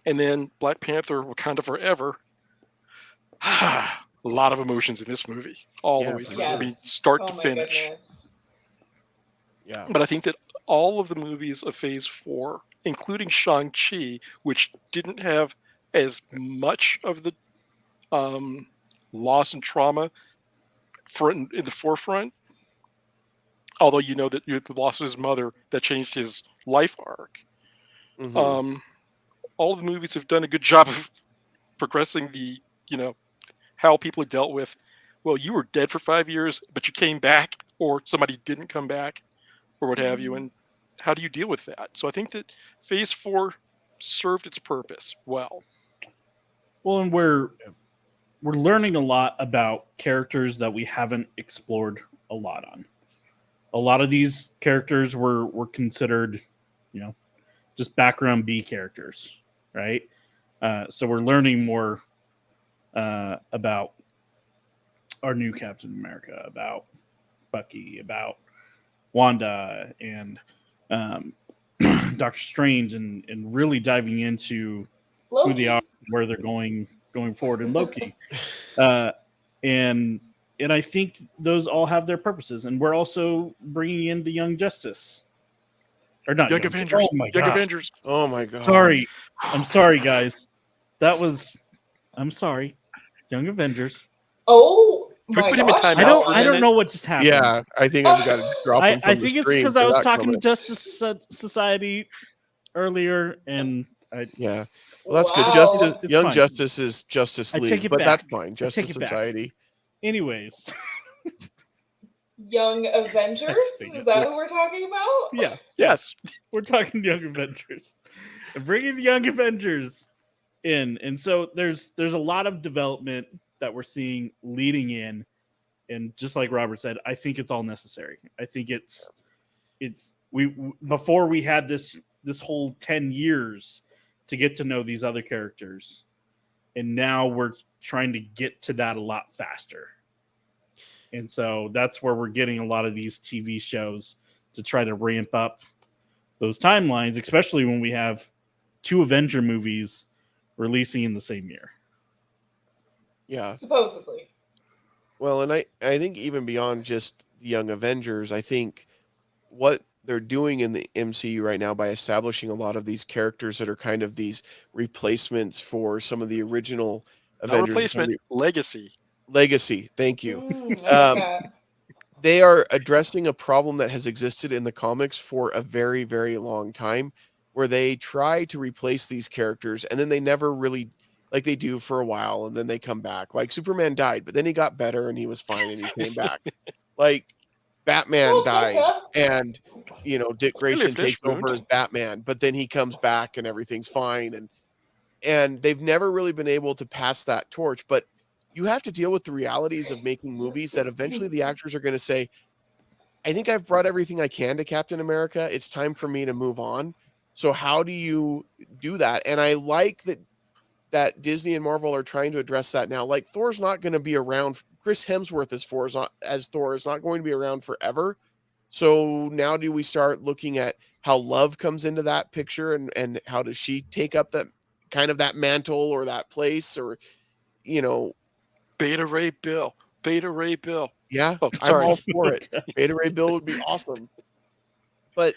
And then Black Panther, Wakanda Forever, a lot of emotions in this movie, all the way through. I mean, start to finish. Goodness. Yeah. But I think that all of the movies of Phase 4, including Shang-Chi, which didn't have as much of the loss and trauma in the forefront, although that the loss of his mother that changed his life arc. All the movies have done a good job of progressing the, how people have dealt with, well, you were dead for 5 years, but you came back, or somebody didn't come back. or what have you, and how do you deal with that? So I think that Phase 4 served its purpose well. Well, and we're learning a lot about characters that we haven't explored a lot on. A lot of these characters were considered, just background B characters, right? So we're learning more about our new Captain America, about Bucky, about Wanda, and Doctor Strange, and really diving into Loki. who they are, where they're going forward in Loki. And I think those all have their purposes. And we're also bringing in the Young Justice. Or not Young Avengers. Oh my Young gosh. Avengers. Oh my god. Sorry. I'm sorry, guys. I'm sorry. Young Avengers. Oh Can we my put him in gosh. time I out for a don't minute? know what just happened. Yeah, I think I've got to drop him from I the think it's stream because for I was that talking comment. to Justice Society earlier, and Yeah. Well, that's good. Wow. Justice, It's Young fine. Justice is Justice I take League, it but that's back. fine. Justice it back. Society. Anyways. Young Avengers? think Is it- that who we're talking about? Yeah. Yes. We're talking Young Avengers. And bringing the Young Avengers in. And so there's a lot of development that we're seeing leading in. And just like Robert said, I think it's all necessary. I think it's before we had this whole 10 years to get to know these other characters. And now we're trying to get to that a lot faster. And so that's where we're getting a lot of these TV shows to try to ramp up those timelines, especially when we have 2 Avenger movies releasing in the same year. Yeah. Supposedly. Well, and I think even beyond just the Young Avengers, I think what they're doing in the MCU right now by establishing a lot of these characters that are kind of these replacements for some of the original Not Avengers. replacement, legacy. Legacy. Thank you. I like that. They are addressing a problem that has existed in the comics for a very, very long time, where they try to replace these characters and then they never really, like they do for a while, and then they come back. Like Superman died, but then he got better and he was fine and he came back. Like Batman died, and Dick Grayson takes over as Batman, but then he comes back and everything's fine, and they've never really been able to pass that torch. But you have to deal with the realities of making movies that eventually the actors are going to say, I think I've brought everything I can to Captain America. It's time for me to move on. So how do you do that? And I like that Disney and Marvel are trying to address that now. Like Thor's not going to be around. Chris Hemsworth as Thor is not going to be around forever. So now do we start looking at how love comes into that picture, and how does she take up that kind of that mantle or that place, or Beta Ray Bill. Yeah, Oh, I'm sorry. all for it. Beta Ray Bill would be awesome. But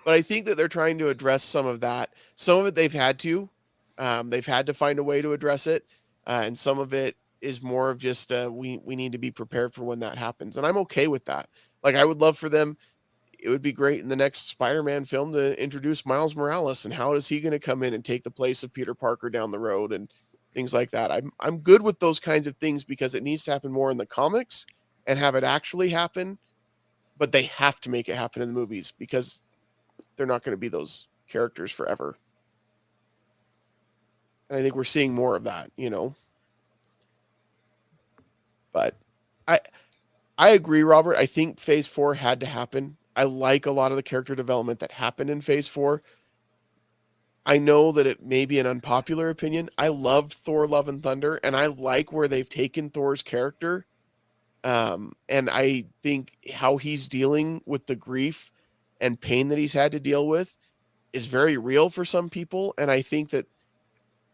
I think that they're trying to address some of that. Some of it they've had to. They've had to find a way to address it. And some of it is more of just we need to be prepared for when that happens. And I'm okay with that. Like I would love for them. It would be great in the next Spider-Man film to introduce Miles Morales, and how is he going to come in and take the place of Peter Parker down the road and things like that. I'm good with those kinds of things because it needs to happen more in the comics and have it actually happen, but they have to make it happen in the movies because they're not going to be those characters forever. And I think we're seeing more of that, But I agree, Robert. I think Phase 4 had to happen. I like a lot of the character development that happened in Phase 4. I know that it may be an unpopular opinion. I love Thor: Love and Thunder, and I like where they've taken Thor's character. And I think how he's dealing with the grief and pain that he's had to deal with is very real for some people. And I think that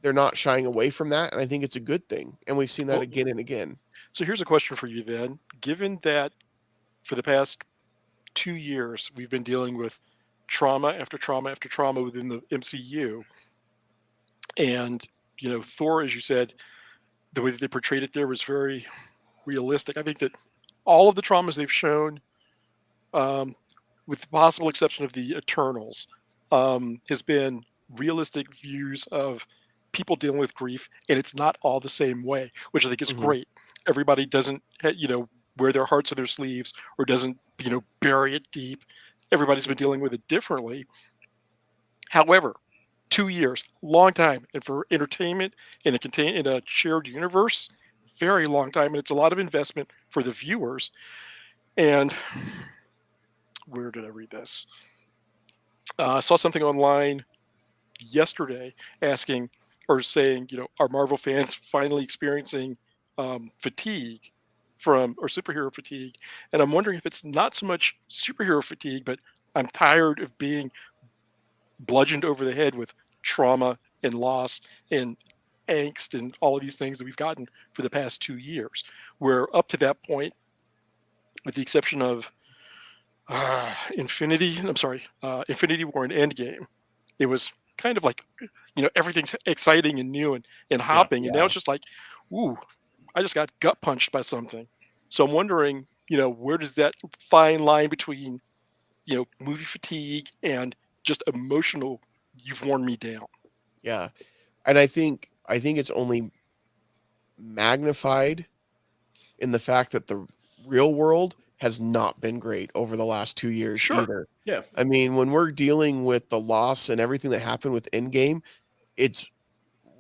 they're not shying away from that. And I think it's a good thing. And we've seen that again and again. So here's a question for you then. Given that for the past 2 years, we've been dealing with trauma after trauma after trauma within the MCU. And, Thor, as you said, the way that they portrayed it there was very realistic. I think that all of the traumas they've shown, with the possible exception of the Eternals, has been realistic views of people dealing with grief, and it's not all the same way, which I think is great. Everybody doesn't, wear their hearts on their sleeves or doesn't, bury it deep. everybody's been dealing with it differently. However, 2 years, long time, and for entertainment in a shared universe, very long time, and it's a lot of investment for the viewers. And where did I read this? I saw something online yesterday asking or saying, are Marvel fans finally experiencing fatigue or superhero fatigue? And I'm wondering if it's not so much superhero fatigue, but I'm tired of being bludgeoned over the head with trauma and loss and angst and all of these things that we've gotten for the past 2 years. Where up to that point, with the exception of Infinity War and Endgame, it was kind of like, everything's exciting and new and hopping. And now Yeah. it's just like, ooh, I just got gut punched by something. So I'm wondering, where does that fine line between, movie fatigue and just emotional, you've worn me down. Yeah. And I think it's only magnified in the fact that the real world has not been great over the last 2 years Sure. either. Yeah. I mean, when we're dealing with the loss and everything that happened with Endgame, it's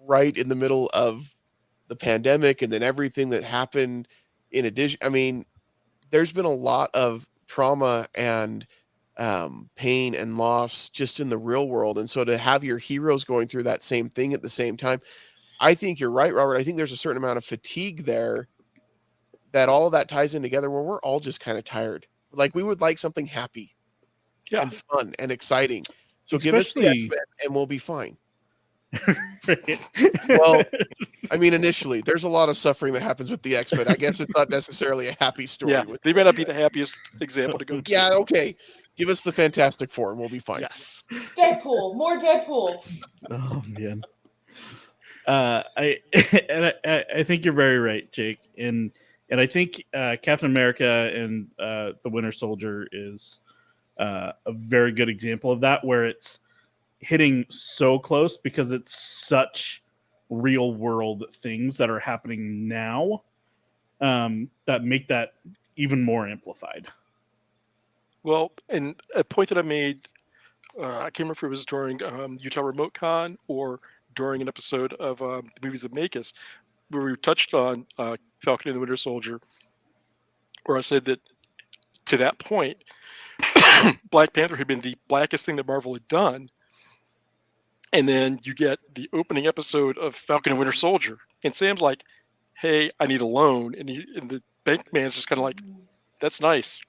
right in the middle of the pandemic and then everything that happened in addition. I mean, there's been a lot of trauma and pain and loss just in the real world. And so to have your heroes going through that same thing at the same time, I think you're right, Robert. I think there's a certain amount of fatigue there that all of that ties in together where we're all just kind of tired. Like we would like something happy Yeah. and fun and exciting. So give us the Especially- X-Men and we'll be fine. Right. Well, I mean, initially, there's a lot of suffering that happens with the X-Men. I guess it's not necessarily a happy story. Yeah. With They may not be the happiest example to go to. yeah, okay. Give us the Fantastic Four and we'll be fine. Yes. Deadpool, more Deadpool. Oh man. I think you're very right, Jake, and I think Captain America and the Winter Soldier is a very good example of that, where it's hitting so close because it's such real world things that are happening now that make that even more amplified. Well, and a point that I made, I can't remember if it was during Utah Remote Con or during an episode of the Movies That Make Us, where we touched on Falcon and the Winter Soldier, where I said that to that point, Black Panther had been the blackest thing that Marvel had done. And then you get the opening episode of Falcon and Winter Soldier, and Sam's like, "Hey, I need a loan," and the bank man's just kind of like, "That's nice.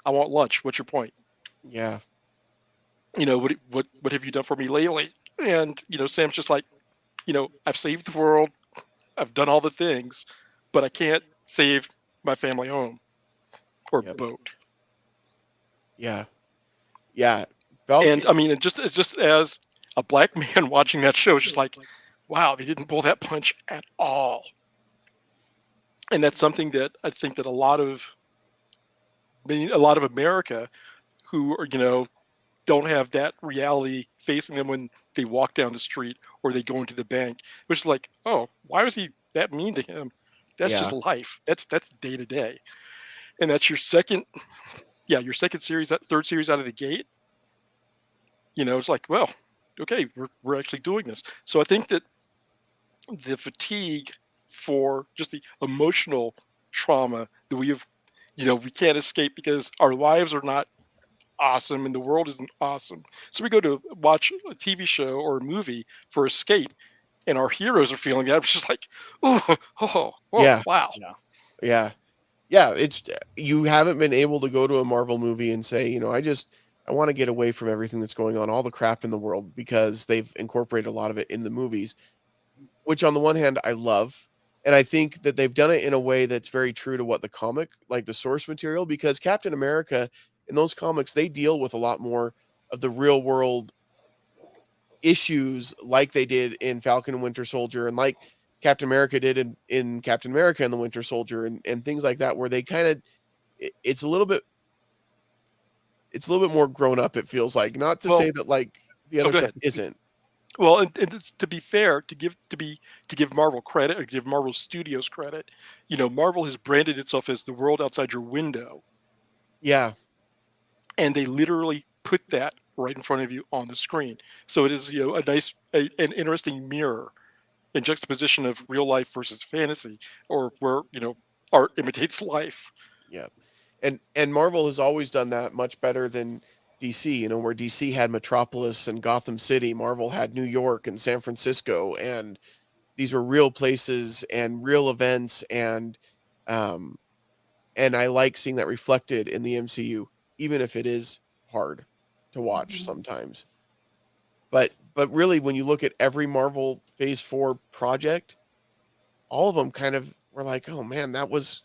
I want lunch. What's your point? Yeah. What have you done for me lately?" And Sam's just like, "I've saved the world. I've done all the things, but I can't save my family home or Yep. boat." Yeah. Yeah. Falcon, And I mean, it's just as a black man watching that show, it's just like, wow, they didn't pull that punch at all. And that's something that I think that a lot of America who are, don't have that reality facing them when they walk down the street or they go into the bank, which is like, oh, why was he that mean to him? That's Yeah. just life. That's day to day. And that's your second series, that third series out of the gate. It's like, well, okay, we're actually doing this. So I think that the fatigue for just the emotional trauma that we have, we can't escape because our lives are not awesome and the world isn't awesome. So we go to watch a TV show or a movie for escape, and our heroes are feeling that. It's just like, oh, Yeah. wow. Yeah. It's you haven't been able to go to a Marvel movie and say, I want to get away from everything that's going on, all the crap in the world, because they've incorporated a lot of it in the movies, which on the one hand I love. And I think that they've done it in a way that's very true to what the comic, like the source material, because Captain America in those comics, they deal with a lot more of the real world issues like they did in Falcon and Winter Soldier and like Captain America did in Captain America and the Winter Soldier and things like that, where they kind of, it's a little bit more grown up. It feels like, not to say that like the other go stuff ahead. isn't. Well, and it's, to be fair, to give Marvel credit or give Marvel Studios credit, Marvel has branded itself as the world outside your window. Yeah. and they literally put that right in front of you on the screen. So it is, a nice, an interesting mirror and juxtaposition of real life versus fantasy, or where art imitates life. Yeah. And Marvel has always done that much better than DC, where DC had Metropolis and Gotham City, Marvel had New York and San Francisco, and these were real places and real events, um and I like seeing that reflected in the MCU, even if it is hard to watch Mhm. sometimes. But really, when you look at every Marvel Phase 4 project, all of them kind of were like, "Oh man, that was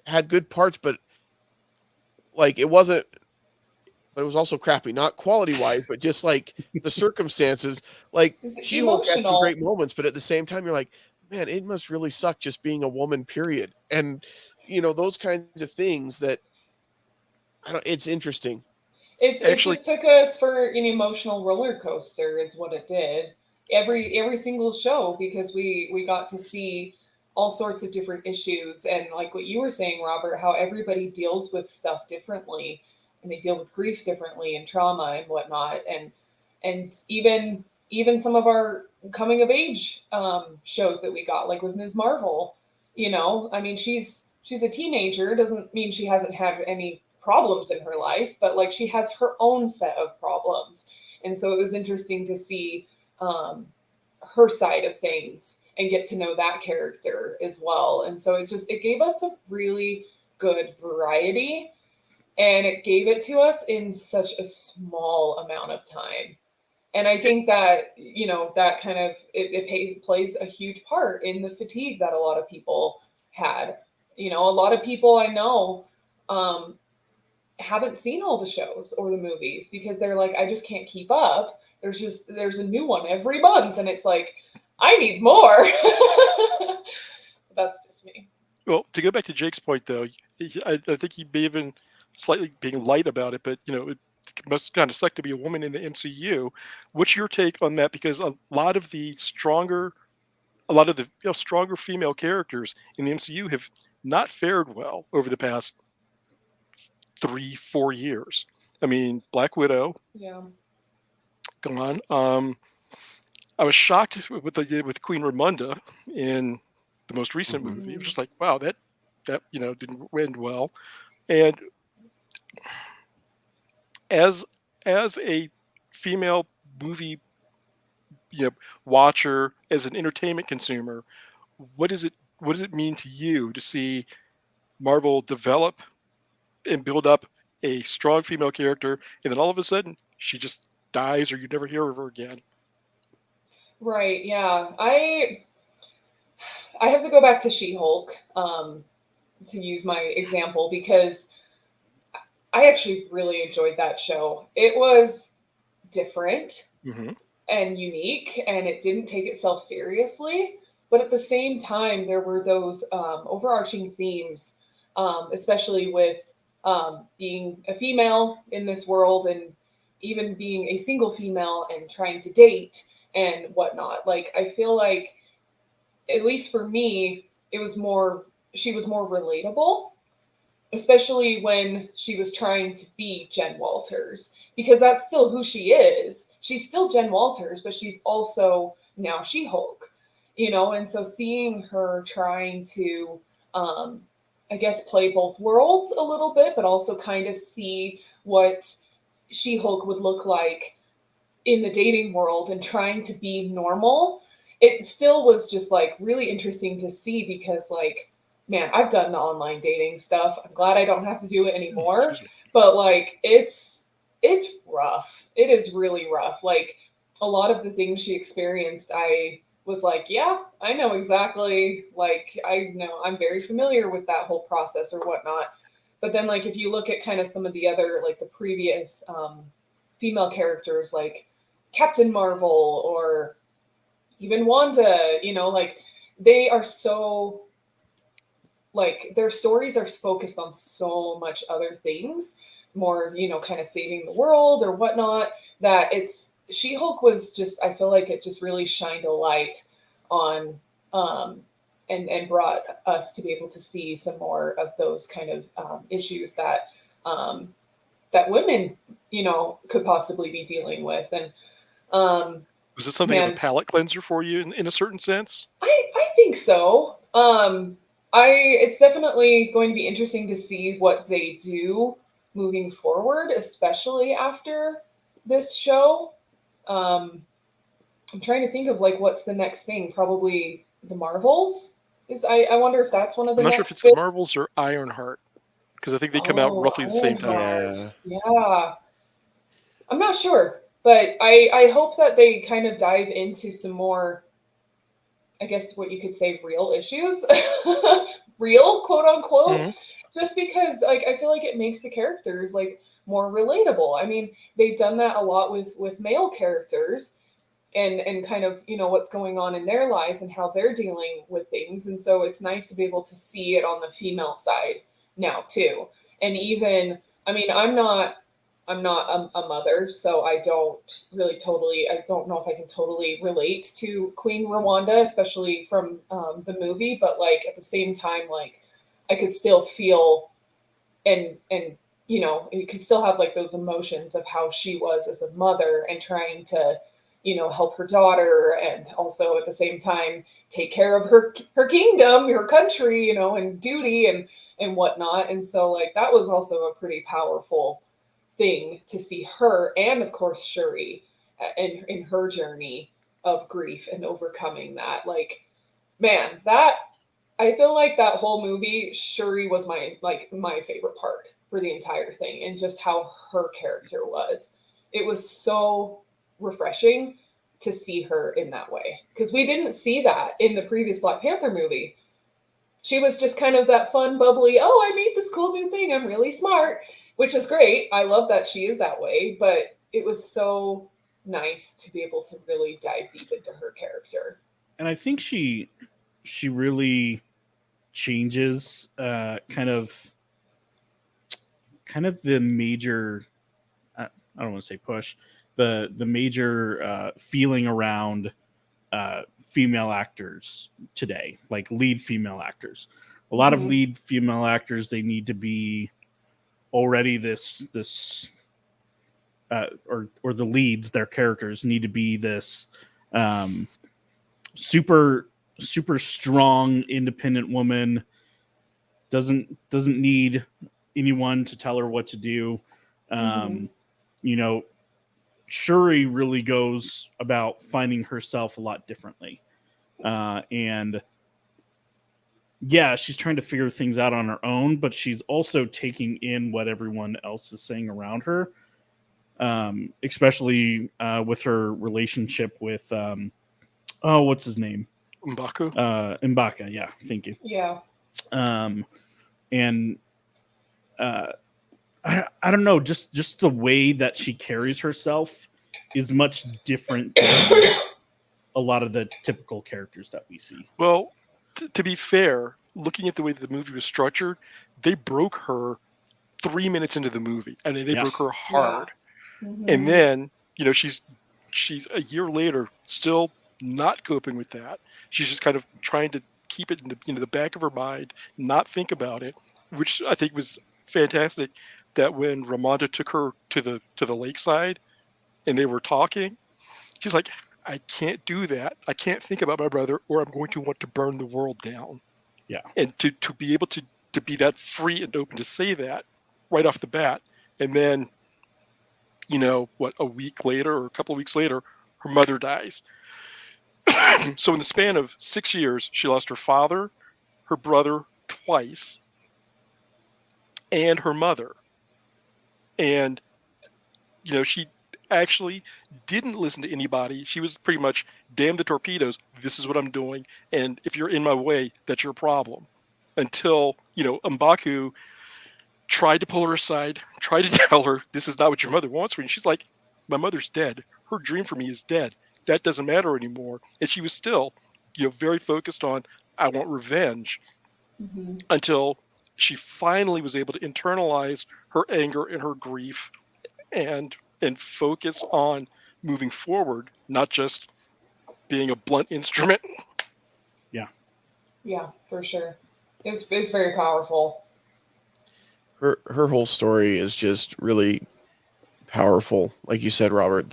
had good parts, but like it was also crappy, not quality-wise, but just like the circumstances." Like It's She-Hulk had some emotional. great moments, but at the same time you're like, "Man, it must really suck just being a woman, period." And those kinds of things that I don't it's interesting. It Actually, just took us for an emotional roller coaster is what it did. Every single show, because we got to see all sorts of different issues, and like what you were saying, Robert, how everybody deals with stuff differently, and they deal with grief differently and trauma and whatnot, and even some of our coming of age shows that we got, like with Ms. Marvel. I mean, she's a teenager, doesn't mean she hasn't had any problems in her life, but like she has her own set of problems. And so it was interesting to see um, her side of things and get to know that character as well. And so it gave us a really good variety, and it gave it to us in such a small amount of time. And I think that, that kind of plays a huge part in the fatigue that a lot of people had. A lot of people I know um, haven't seen all the shows or the movies because they're like, I just can't keep up. There's a new one every month, and it's like, I need more. That's just me. well, to go back to Jake's point, though, I think he may have been slightly being light about it, but it must kind of suck to be a woman in the MCU. What's your take on that? Because a lot of the stronger female characters in the MCU have not fared well over the past 3-4 years. I mean, Black Widow, Yeah. Gunn. I was shocked with what they did with Queen Ramonda in the most recent Mhm. movie. It was Mm. just like, wow, that didn't end well. And as as a female movie watcher, as an entertainment consumer, what does it mean to you to see Marvel develop and build up a strong female character, and then all of a sudden she just dies, or you never hear of her again? Right. Yeah. I have to go back to She-Hulk to use my example, because I actually really enjoyed that show. It was different Hmm. and unique, and it didn't take itself seriously. But at the same time, there were those overarching themes, especially with being a female in this world, and even being a single female and trying to date and whatnot. Like, I feel like, at least for me, she was more relatable, especially when she was trying to be Jen Walters, because that's still who she is. She's still Jen Walters, but she's also now She-Hulk, and so seeing her trying to, um, I guess, play both worlds a little bit, but also kind of see what She-Hulk would look like in the dating world and trying to be normal, it still was just like really interesting to see, because like, man, I've done the online dating stuff. I'm glad I don't have to do it anymore. Excuse me. But like, it's rough. It is really rough. Like, a lot of the things she experienced, I was like, yeah, I know exactly. Like, I know, I'm very familiar with that whole process or whatnot. But then, like, if you look at kind of some of the other, like the previous female characters, like Captain Marvel or even Wanda, like, they are so, like, their stories are focused on so much other things, more, kind of saving the world or whatnot, that it's She-Hulk was just, I feel like it just really shined a light on um and brought us to be able to see some more of those kind of issues that um that women, could possibly be dealing with. And Was it something of a man, palate cleanser for you in a certain sense? I think so. It's definitely going to be interesting to see what they do moving forward, especially after this show. I'm trying to think of like what's the next thing. Probably the Marvels. I wonder if that's one of the I'm not sure if next it's the big. Marvels or Ironheart, because I think they come out Oh, roughly the same time. Ironheart. Yeah. I'm not sure, but I hope that they kind of dive into some more, I guess what you could say, real issues, real quote unquote, Mhm. just because like I feel like it makes the characters like more relatable. I mean, they've done that a lot with male characters and kind of what's going on in their lives and how they're dealing with things, and so it's nice to be able to see it on the female side now too. And even, I mean, I'm not a mother, so I don't know if I can totally relate to Queen Rwanda, especially from the movie. But like at the same time, like I could still feel and you could still have like those emotions of how she was as a mother and trying to help her daughter, and also at the same time take care of her kingdom, her country, and duty and whatnot. And so like that was also a pretty powerful thing to see her, and of course Shuri in her journey of grief and overcoming that. Like, man, that I feel like that whole movie, Shuri was my favorite part for the entire thing, and just how her character was. It was so refreshing to see her in that way, because we didn't see that in the previous Black Panther movie. She was just kind of that fun, bubbly, oh, I made this cool new thing, I'm really smart, which is great. I love that she is that way, but it was so nice to be able to really dive deep into her character. And I think she really changes kind of the major, I don't want to say push, the major feeling around female actors today, like lead female actors. A lot of Mhm. lead female actors, they need to be already this or the leads, their characters need to be this um, super strong, independent woman. Doesn't need anyone to tell her what to do. Mhm. You know, Shuri really goes about finding herself a lot differently. And yeah, she's trying to figure things out on her own, but she's also taking in what everyone else is saying around her, especially with her relationship with, what's his name? M'Baku. M'Baka, yeah, thank you. Yeah. And I don't know, just the way that she carries herself is much different than a lot of the typical characters that we see. Well, to be fair, looking at the way the movie was structured, they broke her 3 minutes into the movie. I mean, they Yeah. broke her Yeah. hard. Mhm. And then, she's a year later still not coping with that. She's just kind of trying to keep it in the back of her mind, not think about it, which I think was fantastic. That when Ramonda took her to the lakeside and they were talking, she's like, I can't do that. I can't think about my brother, or I'm going to want to burn the world down. Yeah. And to be able to be that free and open to say that right off the bat, and then a week later or a couple of weeks later, her mother dies. So in the span of 6 years, she lost her father, her brother twice, and her mother. And she actually didn't listen to anybody. She was pretty much, damn the torpedoes, this is what I'm doing, and if you're in my way, that's your problem. Until M'Baku tried to pull her aside, tried to tell her this is not what your mother wants for you. And she's like, my mother's dead. Her dream for me is dead. That doesn't matter anymore. And she was still, very focused on, I want revenge, Mhm. until she finally was able to internalize her anger and her grief and focus on moving forward, not just being a blunt instrument. Yeah. Yeah, for sure. It's very powerful. her whole story is just really powerful. Like you said, Robert,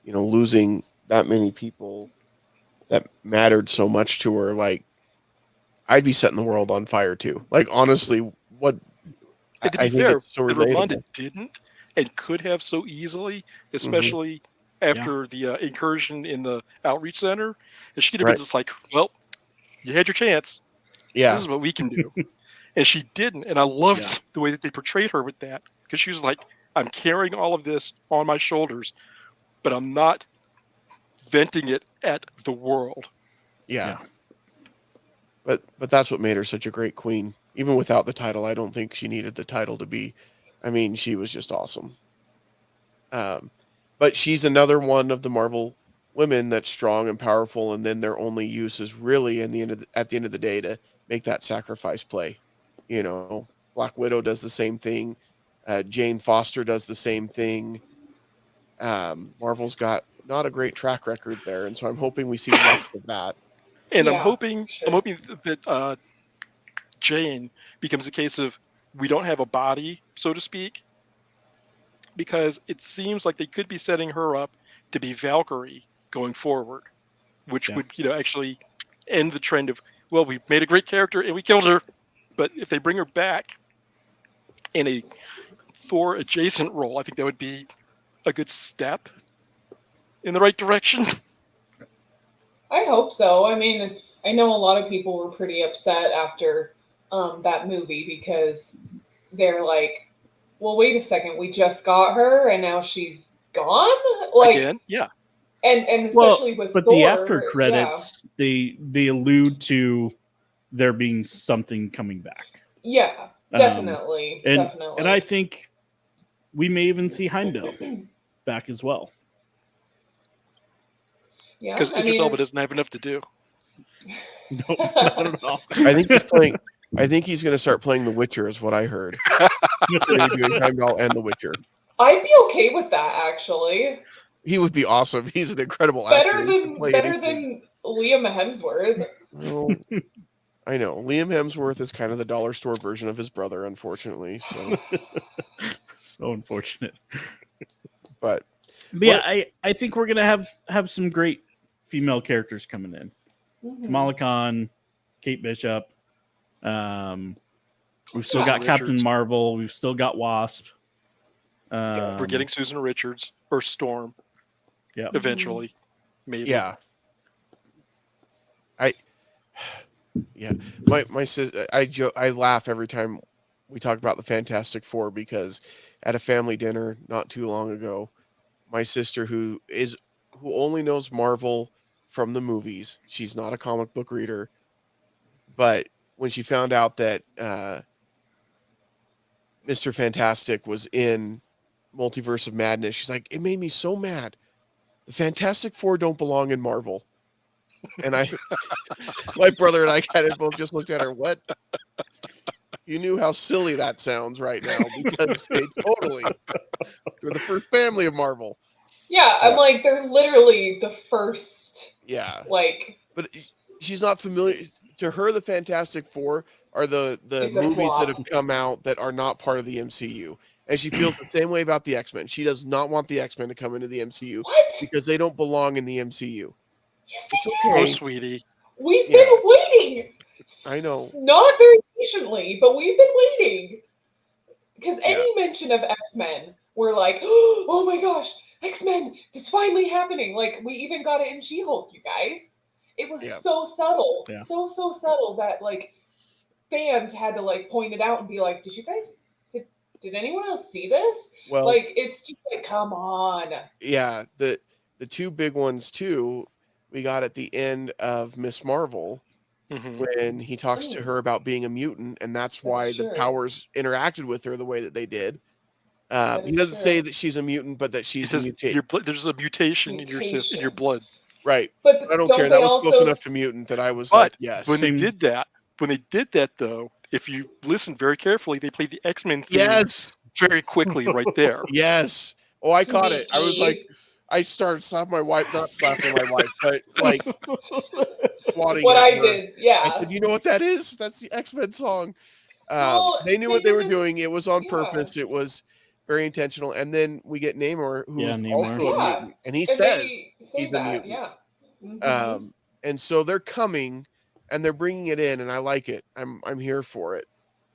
losing that many people that mattered so much to her, like I'd be setting the world on fire too. Like honestly, what And to I be think fair, it's so the Ramonda relatable. didn't and could have so easily, Mhm. especially after the incursion in the outreach center. And she could have Right. been just like, well, you had your chance. Yeah. This is what we can do. And she didn't. And I loved the way that they portrayed her with that, because she was like, I'm carrying all of this on my shoulders, but I'm not venting it at the world. Yeah. But that's what made her such a great queen. Even without the title, I don't think she needed the title to be. I mean, she was just awesome. But she's another one of the Marvel women that's strong and powerful, and then their only use is really at the end of the day to make that sacrifice play. You know, Black Widow does the same thing. Jane Foster does the same thing. Marvel's got not a great track record there, and so I'm hoping we see less of that. And I'm Yeah, hoping sure. I'm hoping that Jane becomes a case of we don't have a body, so to speak, because it seems like they could be setting her up to be Valkyrie going forward, which would actually end the trend of, well, we made a great character and we killed her, but if they bring her back in a Thor adjacent role, I think that would be a good step in the right direction. I hope so. I mean, I know a lot of people were pretty upset after that movie because they're like, well, wait a second, we just got her and now she's gone? Like, Again, yeah. And especially with but Thor, the after credits, they allude to there being something coming back. Yeah, definitely. Definitely. And I think we may even see Heimdall back as well. Yeah, Because Idris Elba doesn't have enough to do. No, not at all. I think he's going to start playing The Witcher, is what I heard. They're doing Heimdall and The Witcher. I'd be okay with that, actually. He would be awesome. He's an incredible Better actor. than Liam Hemsworth. Well, I know. Liam Hemsworth is kind of the dollar store version of his brother, unfortunately. So unfortunate. But yeah, I think we're gonna have some great female characters coming in. Mm-hmm. Kamala Khan, Kate Bishop. We've still Susan got Captain Richards. Marvel. We've still got Wasp. We're getting Susan Richards or Storm. Yeah. Eventually, maybe. yeah, my sister. I laugh every time we talk about the Fantastic Four because at a family dinner not too long ago, my sister who only knows Marvel from the movies. She's not a comic book reader, but when she found out that Mr. Fantastic was in Multiverse of Madness, she's like, it made me so mad. The Fantastic Four don't belong in Marvel. And my brother and I kind of both just looked at her, what? You knew how silly that sounds right now because they're the first family of Marvel. Yeah, I'm like, they're literally the first. Yeah. Like, but she's not familiar. To her, the Fantastic Four are the movies that have come out that are not part of the MCU. And she feels the same way about the X-Men. She does not want the X-Men to come into the MCU because they don't belong in the MCU. Yes, they do. Oh, sweetie. We've been waiting. I know. Not very patiently, but we've been waiting. Because any mention of X-Men, we're like, oh my gosh, X-Men, it's finally happening. Like, we even got it in She-Hulk, you guys. It was so subtle, so subtle that, like, fans had to, like, point it out and be like, did anyone else see this? Well, like, it's just like, come on. Yeah, the two big ones too, we got at the end of Miss Marvel when he talks to her about being a mutant, and that's why the powers interacted with her the way that they did. He doesn't say that she's a mutant, but that she's there's a mutation in your blood. Right. But I don't care. That was close enough to mutant that I was like, yes. When they did that, though, if you listen very carefully, they played the X-Men theme very quickly right there. Yes. Oh, I caught it. I was like, I started slapping my wife, not slapping my wife, but like swatting what at I her. did, yeah. I said, you know what that is? That's the X-Men song. Well, They knew they what they did were this- doing. It was on yeah. purpose. It was very intentional. And then we get Namor, who's Yeah, Namor. also a Yeah. mutant, and he And says they say he's a that, mutant. yeah. Mhm. And so they're coming and they're bringing it in, and I like it. I'm here for it.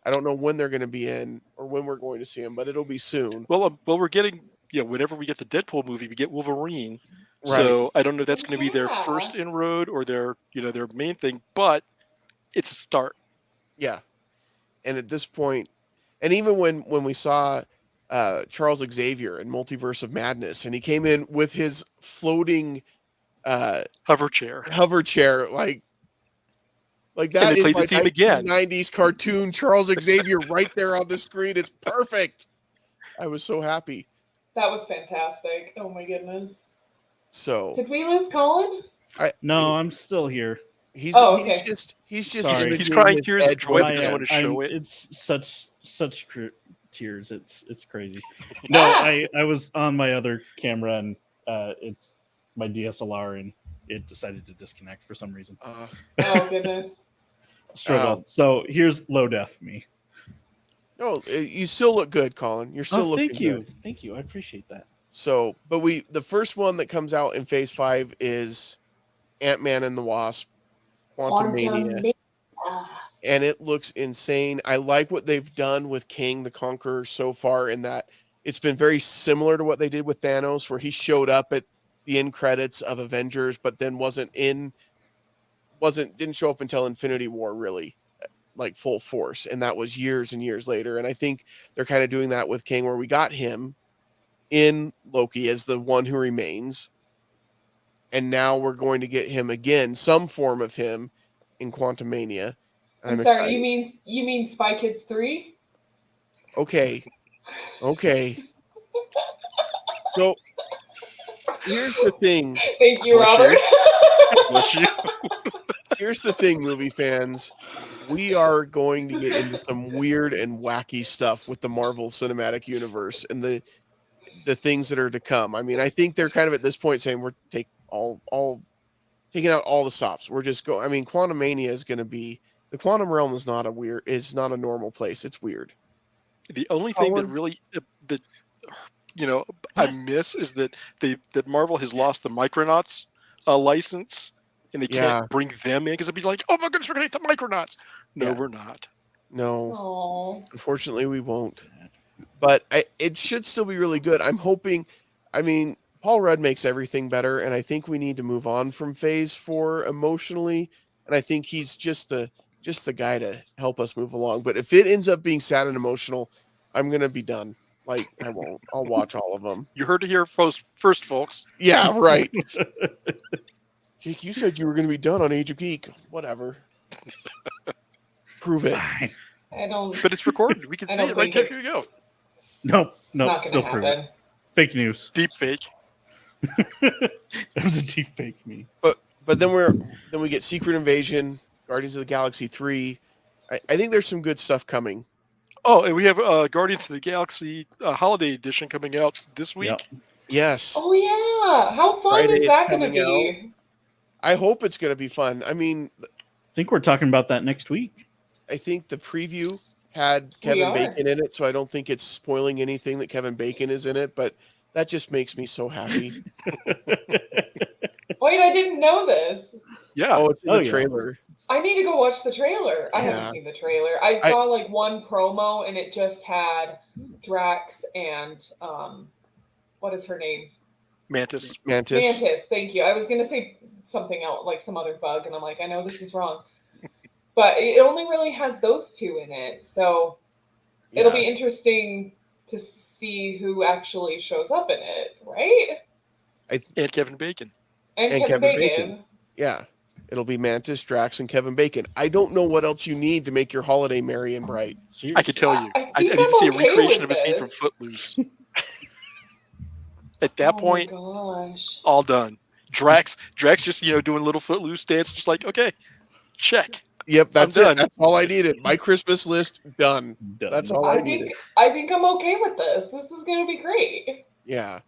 I don't know when they're going to be in or when we're going to see them, but it'll be soon. Well, we're getting, whenever we get the Deadpool movie, we get Wolverine. Right. So I don't know if that's going to be their Yeah. first inroad or their main thing, but it's a start. Yeah. And at this point, and even when we saw Charles Xavier in Multiverse of Madness, and he came in with his floating Hover chair. hover chair, like And that they is played the my theme again. 1990s cartoon Charles Xavier right there on the screen. It's perfect. I was so happy. That was fantastic. Oh my goodness. So Did we lose Colin? No, I'm still here. he's Oh, he's okay. just Sorry. He's imaging crying his tears of edge joy, with but doesn't that. want to show it. It's such tears. It's crazy. No, I was on my other camera and it's my DSLR and it decided to disconnect for some reason. Oh goodness. Struggle. So here's low def me. No, you still look good, Colin. You're still looking thank you. good. Thank you. I appreciate that. So, but the first one that comes out in Phase 5 is Ant-Man and the Wasp, Quantumania, and it looks insane. I like what they've done with King the Conqueror so far in that it's been very similar to what they did with Thanos, where he showed up at the end credits of Avengers, but then didn't show up until Infinity War, really, like full force, and that was years and years later. And I think they're kind of doing that with King, where we got him in Loki as the one who remains, and now we're going to get him again, some form of him, in Quantumania. I'm I'm sorry, excited. you mean Spy Kids 3? Okay. So here's the thing. Thank you, Bless you. Robert. Bless you. Here's the thing, movie fans. We are going to get into some weird and wacky stuff with the Marvel Cinematic Universe and the things that are to come. I mean, I think they're kind of at this point saying we're taking out all the stops. We're just going. I mean, Quantumania is going to be the quantum realm is not a normal place. It's weird. The only thing that really I miss is that that Marvel has lost the Micronauts license, and they can't bring them in because it'd be like, oh my goodness, we're gonna hit the Micronauts. No, we're not. No, Aww. unfortunately, we won't. But it should still be really good. I'm hoping. I mean, Paul Rudd makes everything better, and I think we need to move on from Phase 4 emotionally. And I think he's just the guy to help us move along. But if it ends up being sad and emotional, I'm gonna be done. Like, I won't. I'll watch all of them. You heard it here first, folks. Yeah, right. Jake, you said you were going to be done on Age of Geek. Whatever. Prove it. Fine. I don't. But it's recorded. We can I see don't it right think there. it's- Here you go. No, Not still gonna prove it. happen. Fake news. Deep fake. That was a deep fake me. But then we get Secret Invasion, Guardians of the Galaxy 3. I think there's some good stuff coming. Oh, and we have Guardians of the Galaxy Holiday Edition coming out this week. Yep. Yes. Oh yeah, how fun Friday is it's that going to coming be? I hope it's going to be fun. I mean, I think we're talking about that next week. I think the preview had We Kevin are. Bacon in it, so I don't think it's spoiling anything that Kevin Bacon is in it, but that just makes me so happy. Wait, I didn't know this. Yeah. Oh, it's in Oh, the yeah. trailer. I need to go watch the trailer. I Yeah. haven't seen the trailer. I saw like one promo and it just had Drax and what is her name? Mantis. Mantis. Thank you. I was gonna say something else, like some other bug, and I'm like, I know this is wrong. But it only really has those two in it. So it'll be interesting to see who actually shows up in it, right? And Kevin Bacon. And Kevin Bacon. Yeah. It'll be Mantis, Drax, and Kevin Bacon. I don't know what else you need to make your holiday merry and bright. I can tell you. I I need think to see a I'm okay recreation with of a scene from this. Footloose. At that point, Oh my gosh. all done. Drax just doing little Footloose dance, just like, okay, check. Yep, that's I'm it. done. That's all I needed. My Christmas list done. That's all I needed. I think I'm okay with this. This is gonna be great. Yeah.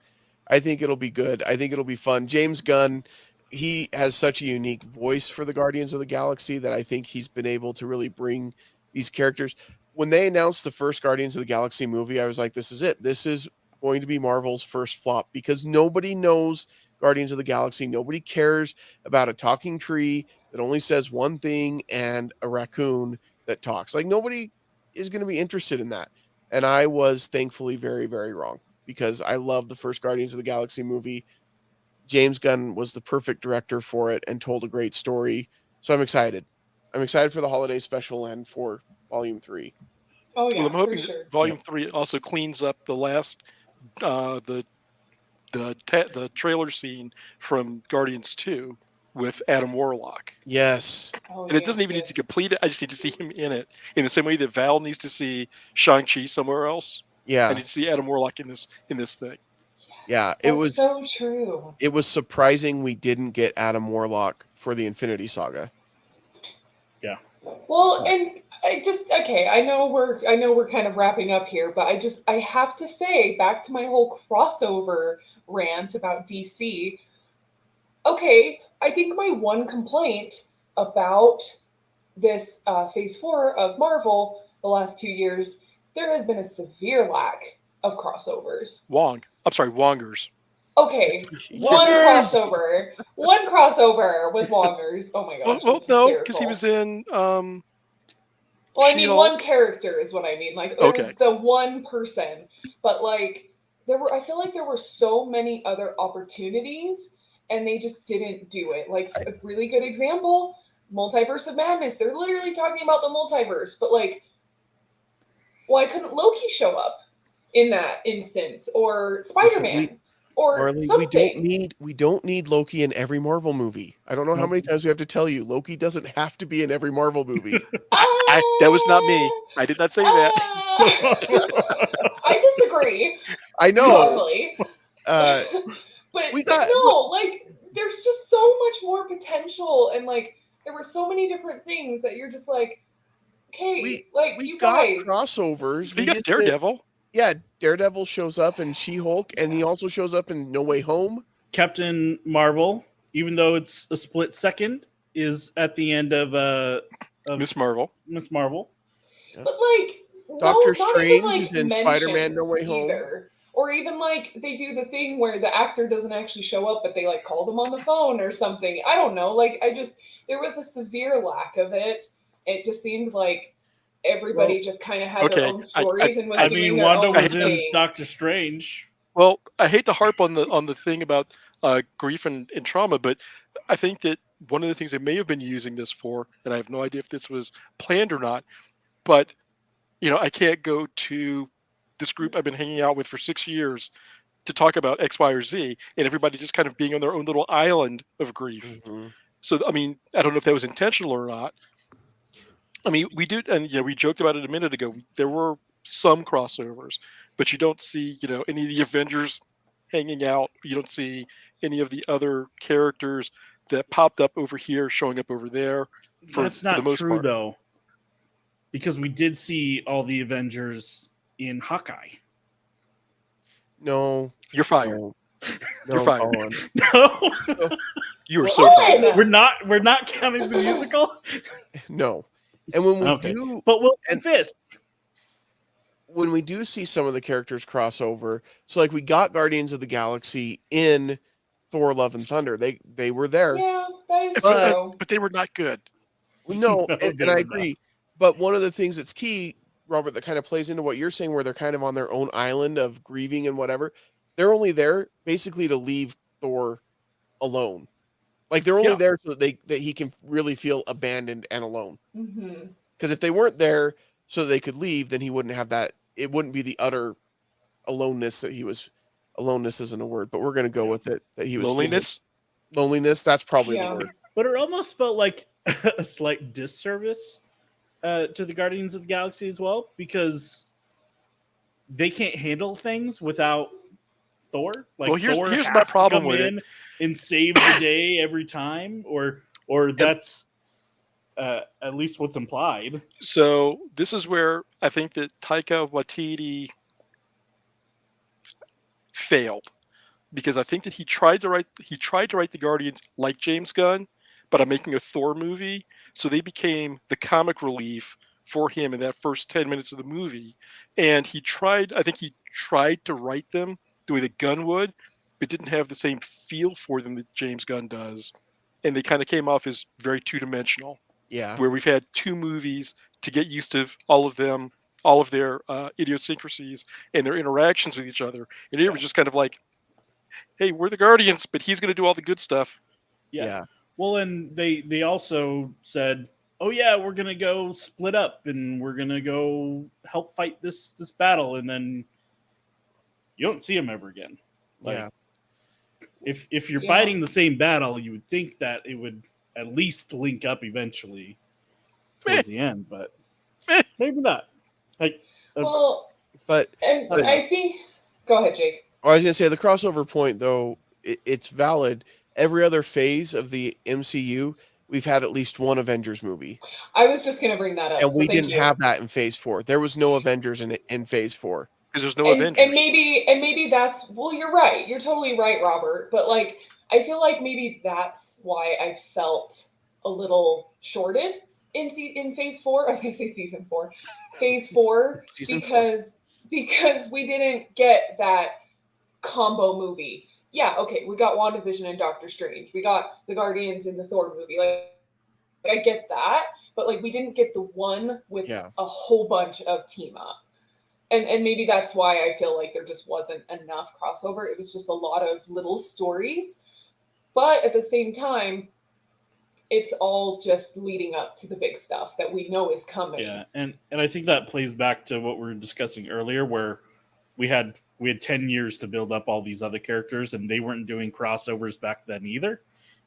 I think it'll be good. I think it'll be fun. James Gunn, he has such a unique voice for the Guardians of the Galaxy that I think he's been able to really bring these characters. when they announced the first Guardians of the Galaxy movie, I was like, this is it. This is going to be Marvel's first flop because nobody knows Guardians of the Galaxy. Nobody cares about a talking tree that only says one thing and a raccoon that talks. Like, nobody is going to be interested in that. And I was thankfully very, very wrong because I love the first Guardians of the Galaxy movie. James Gunn was the perfect director for it and told a great story. So I'm excited. I'm excited for the holiday special and for Volume 3. Oh yeah, Well, I'm hoping for sure. Volume 3 also cleans up the last the trailer scene from Guardians 2 with Adam Warlock. Yes. Oh, And it doesn't even need to complete it. I just need to see him in it. In the same way that Val needs to see Shang-Chi somewhere else. I Yeah. need to see Adam Warlock in this thing. Yeah. That's so true. It was surprising we didn't get Adam Warlock for the Infinity Saga. Yeah. Well, and I know we're kind of wrapping up here, but I have to say, back to my whole crossover rant about DC. Okay, I think my one complaint about this phase 4 of Marvel the last 2 years, there has been a severe lack of crossovers. Wongers. Okay, one crossover with Wongers. Oh my gosh, Well, that's no, because he hysterical. was in. Well, I mean, She-Hulk. one character is what I mean. Like, there was Okay. the one person, but like, I feel like there were so many other opportunities, and they just didn't do it. Like, a really good example, Multiverse of Madness. They're literally talking about the multiverse, but like, why couldn't Loki show up in that instance, or Spider-Man, or Marlee, something? we don't need Loki in every Marvel movie. I don't know how Nope. many times we have to tell you Loki doesn't have to be in every Marvel movie. That was not me. I did not say that. I disagree. I know. Strongly. Uh, But we got- no, like, there's just so much more potential, and like, there were so many different things that you're just like, okay, like, we you got guys. crossovers. We got just didn't- Daredevil. Yeah, Daredevil shows up in She-Hulk, and he also shows up in No Way Home. Captain Marvel, even though it's a split second, is at the end of Miss Marvel. Miss Marvel. But like, Doctor not Strange even, like, is in Spider-Man No Way mentions Home. either. Or even like they do the thing where the actor doesn't actually show up, but they like call them on the phone or something. I don't know. Like, there was a severe lack of it. It just seemed like everybody just kind of had their Okay, own stories and was I doing mean, their Wanda own was in thing. Doctor Strange. Well, I hate to harp on the thing about grief and trauma, but I think that one of the things they may have been using this for, and I have no idea if this was planned or not, but I can't go to this group I've been hanging out with for 6 years to talk about X, Y, or Z, and everybody just kind of being on their own little island of grief. Mhm. So, I mean, I don't know if that was intentional or not. I mean, we did, and we joked about it a minute ago. There were some crossovers, but you don't see, any of the Avengers hanging out. You don't see any of the other characters that popped up over here showing up over there. That's not true, though, because we did see all the Avengers in Hawkeye. No, You're fired. no, You're fired. Colin. No, You were so fired. we're not counting the musical. No. And when we Okay. do, But we'll and- Fisk. when we do see some of the characters cross over, so like we got Guardians of the Galaxy in Thor: Love and Thunder. They were there. Yeah, that is But- true. But they were not good. No, No, and they I were agree. But one of the things that's key, Robert, that kind of plays into what you're saying, where they're kind of on their own island of grieving and whatever, they're only there basically to leave Thor alone. Like, they're only Yeah. there so that he can really feel abandoned and alone. Mm-hmm. Because if they weren't there so they could leave, then he wouldn't have that. It wouldn't be the utter aloneness that he was. Aloneness isn't a word, but we're going to go with it. That he was feeling. Loneliness. That's probably Yeah. the word. But it almost felt like a slight disservice to the Guardians of the Galaxy as well, because they can't handle things without Thor. Like, Well, here's Thor my has to problem come with it. in and save the day every time, or that's at least what's implied. So this is where I think that Taika Waititi failed, because I think that he tried to write the Guardians like James Gunn, but I'm making a Thor movie, so they became the comic relief for him in that first 10 minutes of the movie. And I think he tried to write them the way that Gunn would, but didn't have the same feel for them that James Gunn does. And they kind of came off as very two-dimensional, Yeah. where we've had two movies to get used to all of them, all of their idiosyncrasies and their interactions with each other. And it was just kind of like, hey, we're the Guardians, but he's going to do all the good stuff. Yeah. Well, and they also said, "Oh yeah, we're gonna go split up and we're gonna go help fight this battle," and then you don't see them ever again. Like, Yeah. if you're Yeah. fighting the same battle, you would think that it would at least link up eventually towards the end, but maybe not. Like, Well, But and But- I think. Go ahead, Jake. I was going to say the crossover point, though, it's valid. Every other phase of the MCU, we've had at least one Avengers movie. I was just going to bring that up. And so we thank didn't you. have that in phase 4. There was no Avengers in phase 4. Because there's no Avengers. And maybe that's, well, you're right. You're totally right, Robert. But like, I feel like maybe that's why I felt a little shorted in phase 4. I was going to say season 4, phase 4, Season 4. because we didn't get that combo movie. Yeah, okay, we got WandaVision and Doctor Strange. We got the Guardians in the Thor movie. Like, I get that, but like we didn't get the one with Yeah. a whole bunch of team up. And maybe that's why I feel like there just wasn't enough crossover. It was just a lot of little stories. But at the same time, it's all just leading up to the big stuff that we know is coming. yeah, and I think that plays back to what we were discussing earlier, where we had 10 years to build up all these other characters, and they weren't doing crossovers back then either.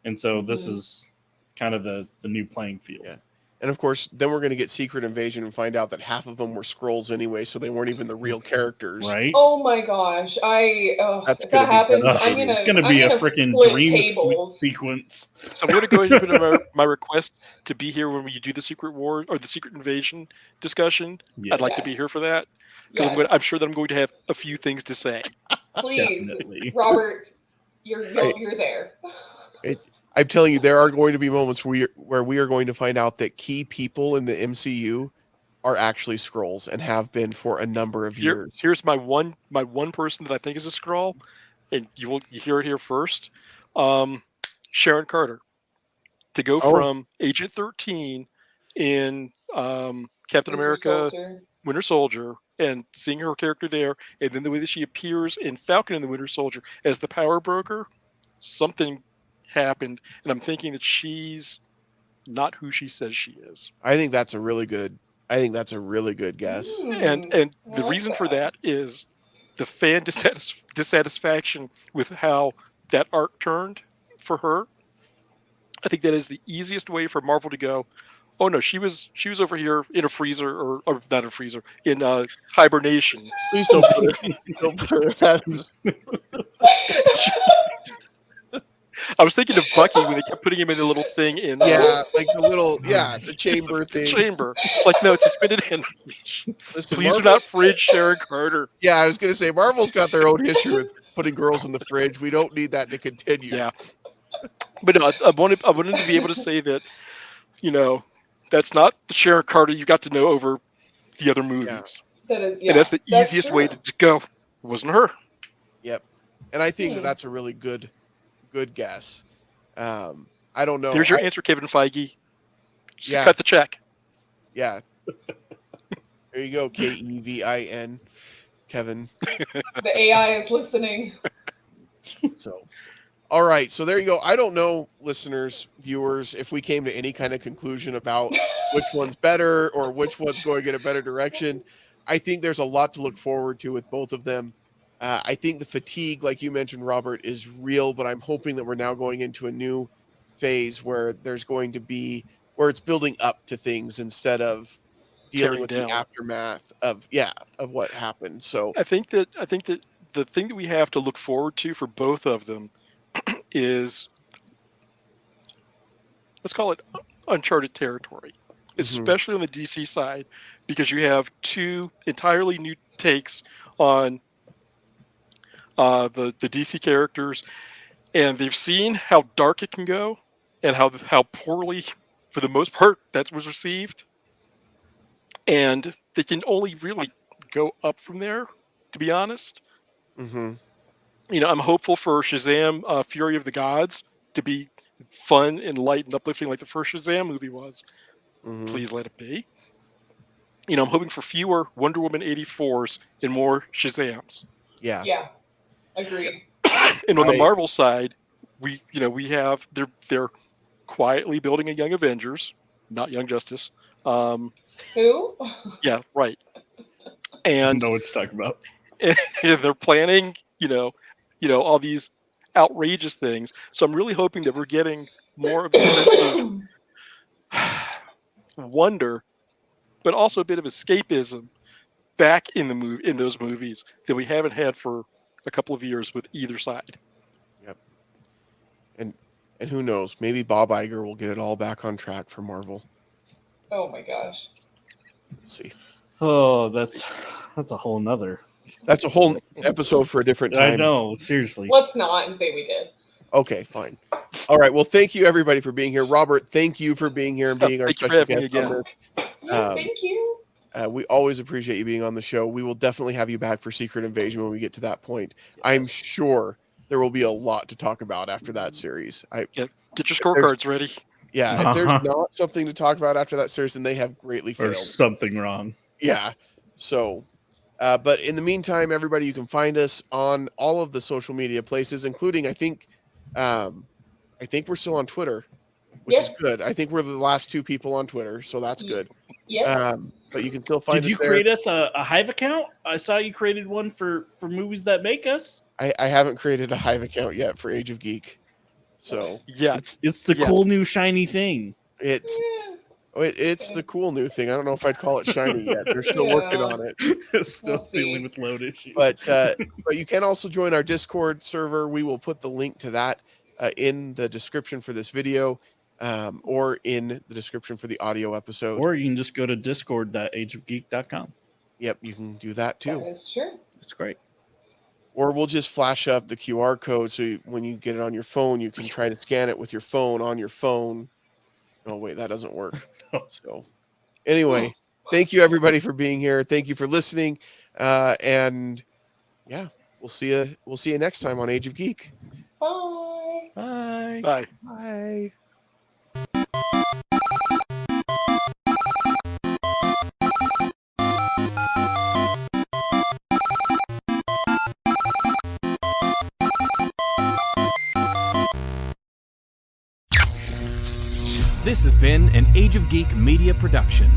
And so this is kind of the new playing field. Yeah. And of course, then we're going to get Secret Invasion and find out that half of them were Skrulls anyway, so they weren't even the real characters. Right? Oh my gosh! That's if gonna that be happens, devastating. It's going to be a freaking flip dream tables. sequence. So I'm going to go ahead and put in my request to be here when you do the Secret War or the Secret Invasion discussion. I'd like to be here for that because Yes. I'm sure that I'm going to have a few things to say. Please, Definitely. Robert, you're there. I'm telling you, there are going to be moments where we are going to find out that key people in the MCU are actually Skrulls and have been for a number of years. Here's my one person that I think is a Skrull, and you hear it here first. Sharon Carter, to go from Agent 13 in Captain America, Winter Soldier, and seeing her character there, and then the way that she appears in Falcon and the Winter Soldier as the power broker, something happened, and I'm thinking that she's not who she says she is. I think that's a really good guess. And the reason for that is the fan dissatisfaction with how that arc turned for her. I think that is the easiest way for Marvel to go, oh no, she was over here in a freezer or not a freezer, in hibernation. Please don't put her that. I was thinking of Bucky when they kept putting him in a little thing in Yeah, like the chamber thing. chamber. It's like, no, it's suspended animation. Listen, Please do Marvel- not fridge Sharon Carter. Yeah, I was going to say Marvel's got their own history with putting girls in the fridge. We don't need that to continue. Yeah. But no, I wanted to be able to say that, that's not the Sharon Carter you got to know over the other movies. And that's the easiest way to just go. It wasn't her. Yep. And I think that's a really good guess. I don't know. There's your answer, Kevin Feige. Just Yeah. cut the check. Yeah. There you go, Kevin, Kevin. The AI is listening. So, all right. So there you go. I don't know, listeners, viewers, if we came to any kind of conclusion about which one's better or which one's going in a better direction. I think there's a lot to look forward to with both of them. I think the fatigue, like you mentioned, Robert, is real, but I'm hoping that we're now going into a new phase where there's going to be where it's building up to things instead of dealing Tearing with down. the aftermath of what happened. So I think that the thing that we have to look forward to for both of them is, let's call it uncharted territory, especially on the DC side, because you have two entirely new takes on the DC characters, and they've seen how dark it can go and how poorly, for the most part, that was received. and they can only really go up from there, to be honest. Mm-hmm. I'm hopeful for Shazam Fury of the Gods to be fun and light and uplifting like the first Shazam movie was. Mm-hmm. Please let it be. I'm hoping for fewer Wonder Woman 84s and more Shazams. Yeah. Yeah. Agreed. And on the Marvel side, we have they're quietly building a Young Avengers, not Young Justice. Who? Yeah, right. I And know what you're talking about. they're planning, all these outrageous things. So I'm really hoping that we're getting more of a sense of wonder, but also a bit of escapism back in those movies that we haven't had for a couple of years with either side. Yep. And who knows? Maybe Bob Iger will get it all back on track for Marvel. Oh my gosh. We'll see. Oh, that's a whole nother. That's a whole episode for a different time. I know, seriously. Let's not and say we did. Okay, fine. All right. Well, thank you everybody for being here. Robert, thank you for being here and being our special guest on this. Yes, thank you. We always appreciate you being on the show. We will definitely have you back for Secret Invasion when we get to that point. Yes. I'm sure there will be a lot to talk about after that series. Get your scorecards ready. Yeah, if there's not something to talk about after that series, then they have greatly failed. There's something wrong. Yeah. So, but in the meantime, everybody, you can find us on all of the social media places, including I think we're still on Twitter, which is good. I think we're the last 2 people on Twitter, so that's good. Yes. But you can still find us there. Did you create us a Hive account? I saw you created one for movies that make us. I haven't created a Hive account yet for Age of Geek. So yeah, it's the cool new shiny thing. It's the cool new thing. I don't know if I'd call it shiny yet. They're still working on it. Still dealing with load issues. But you can also join our Discord server. We will put the link to that in the description for this video, or in the description for the audio episode. Or you can just go to discord.ageofgeek.com. Yep, you can do that too. That is true. It's great. Or we'll just flash up the QR code so when you get it on your phone, you can try to scan it with your phone on your phone. Oh, wait, that doesn't work. So anyway, thank you everybody for being here. Thank you for listening. And yeah, we'll see you next time on Age of Geek. Bye. Bye. Bye. Bye. This has been an Age of Geek media production.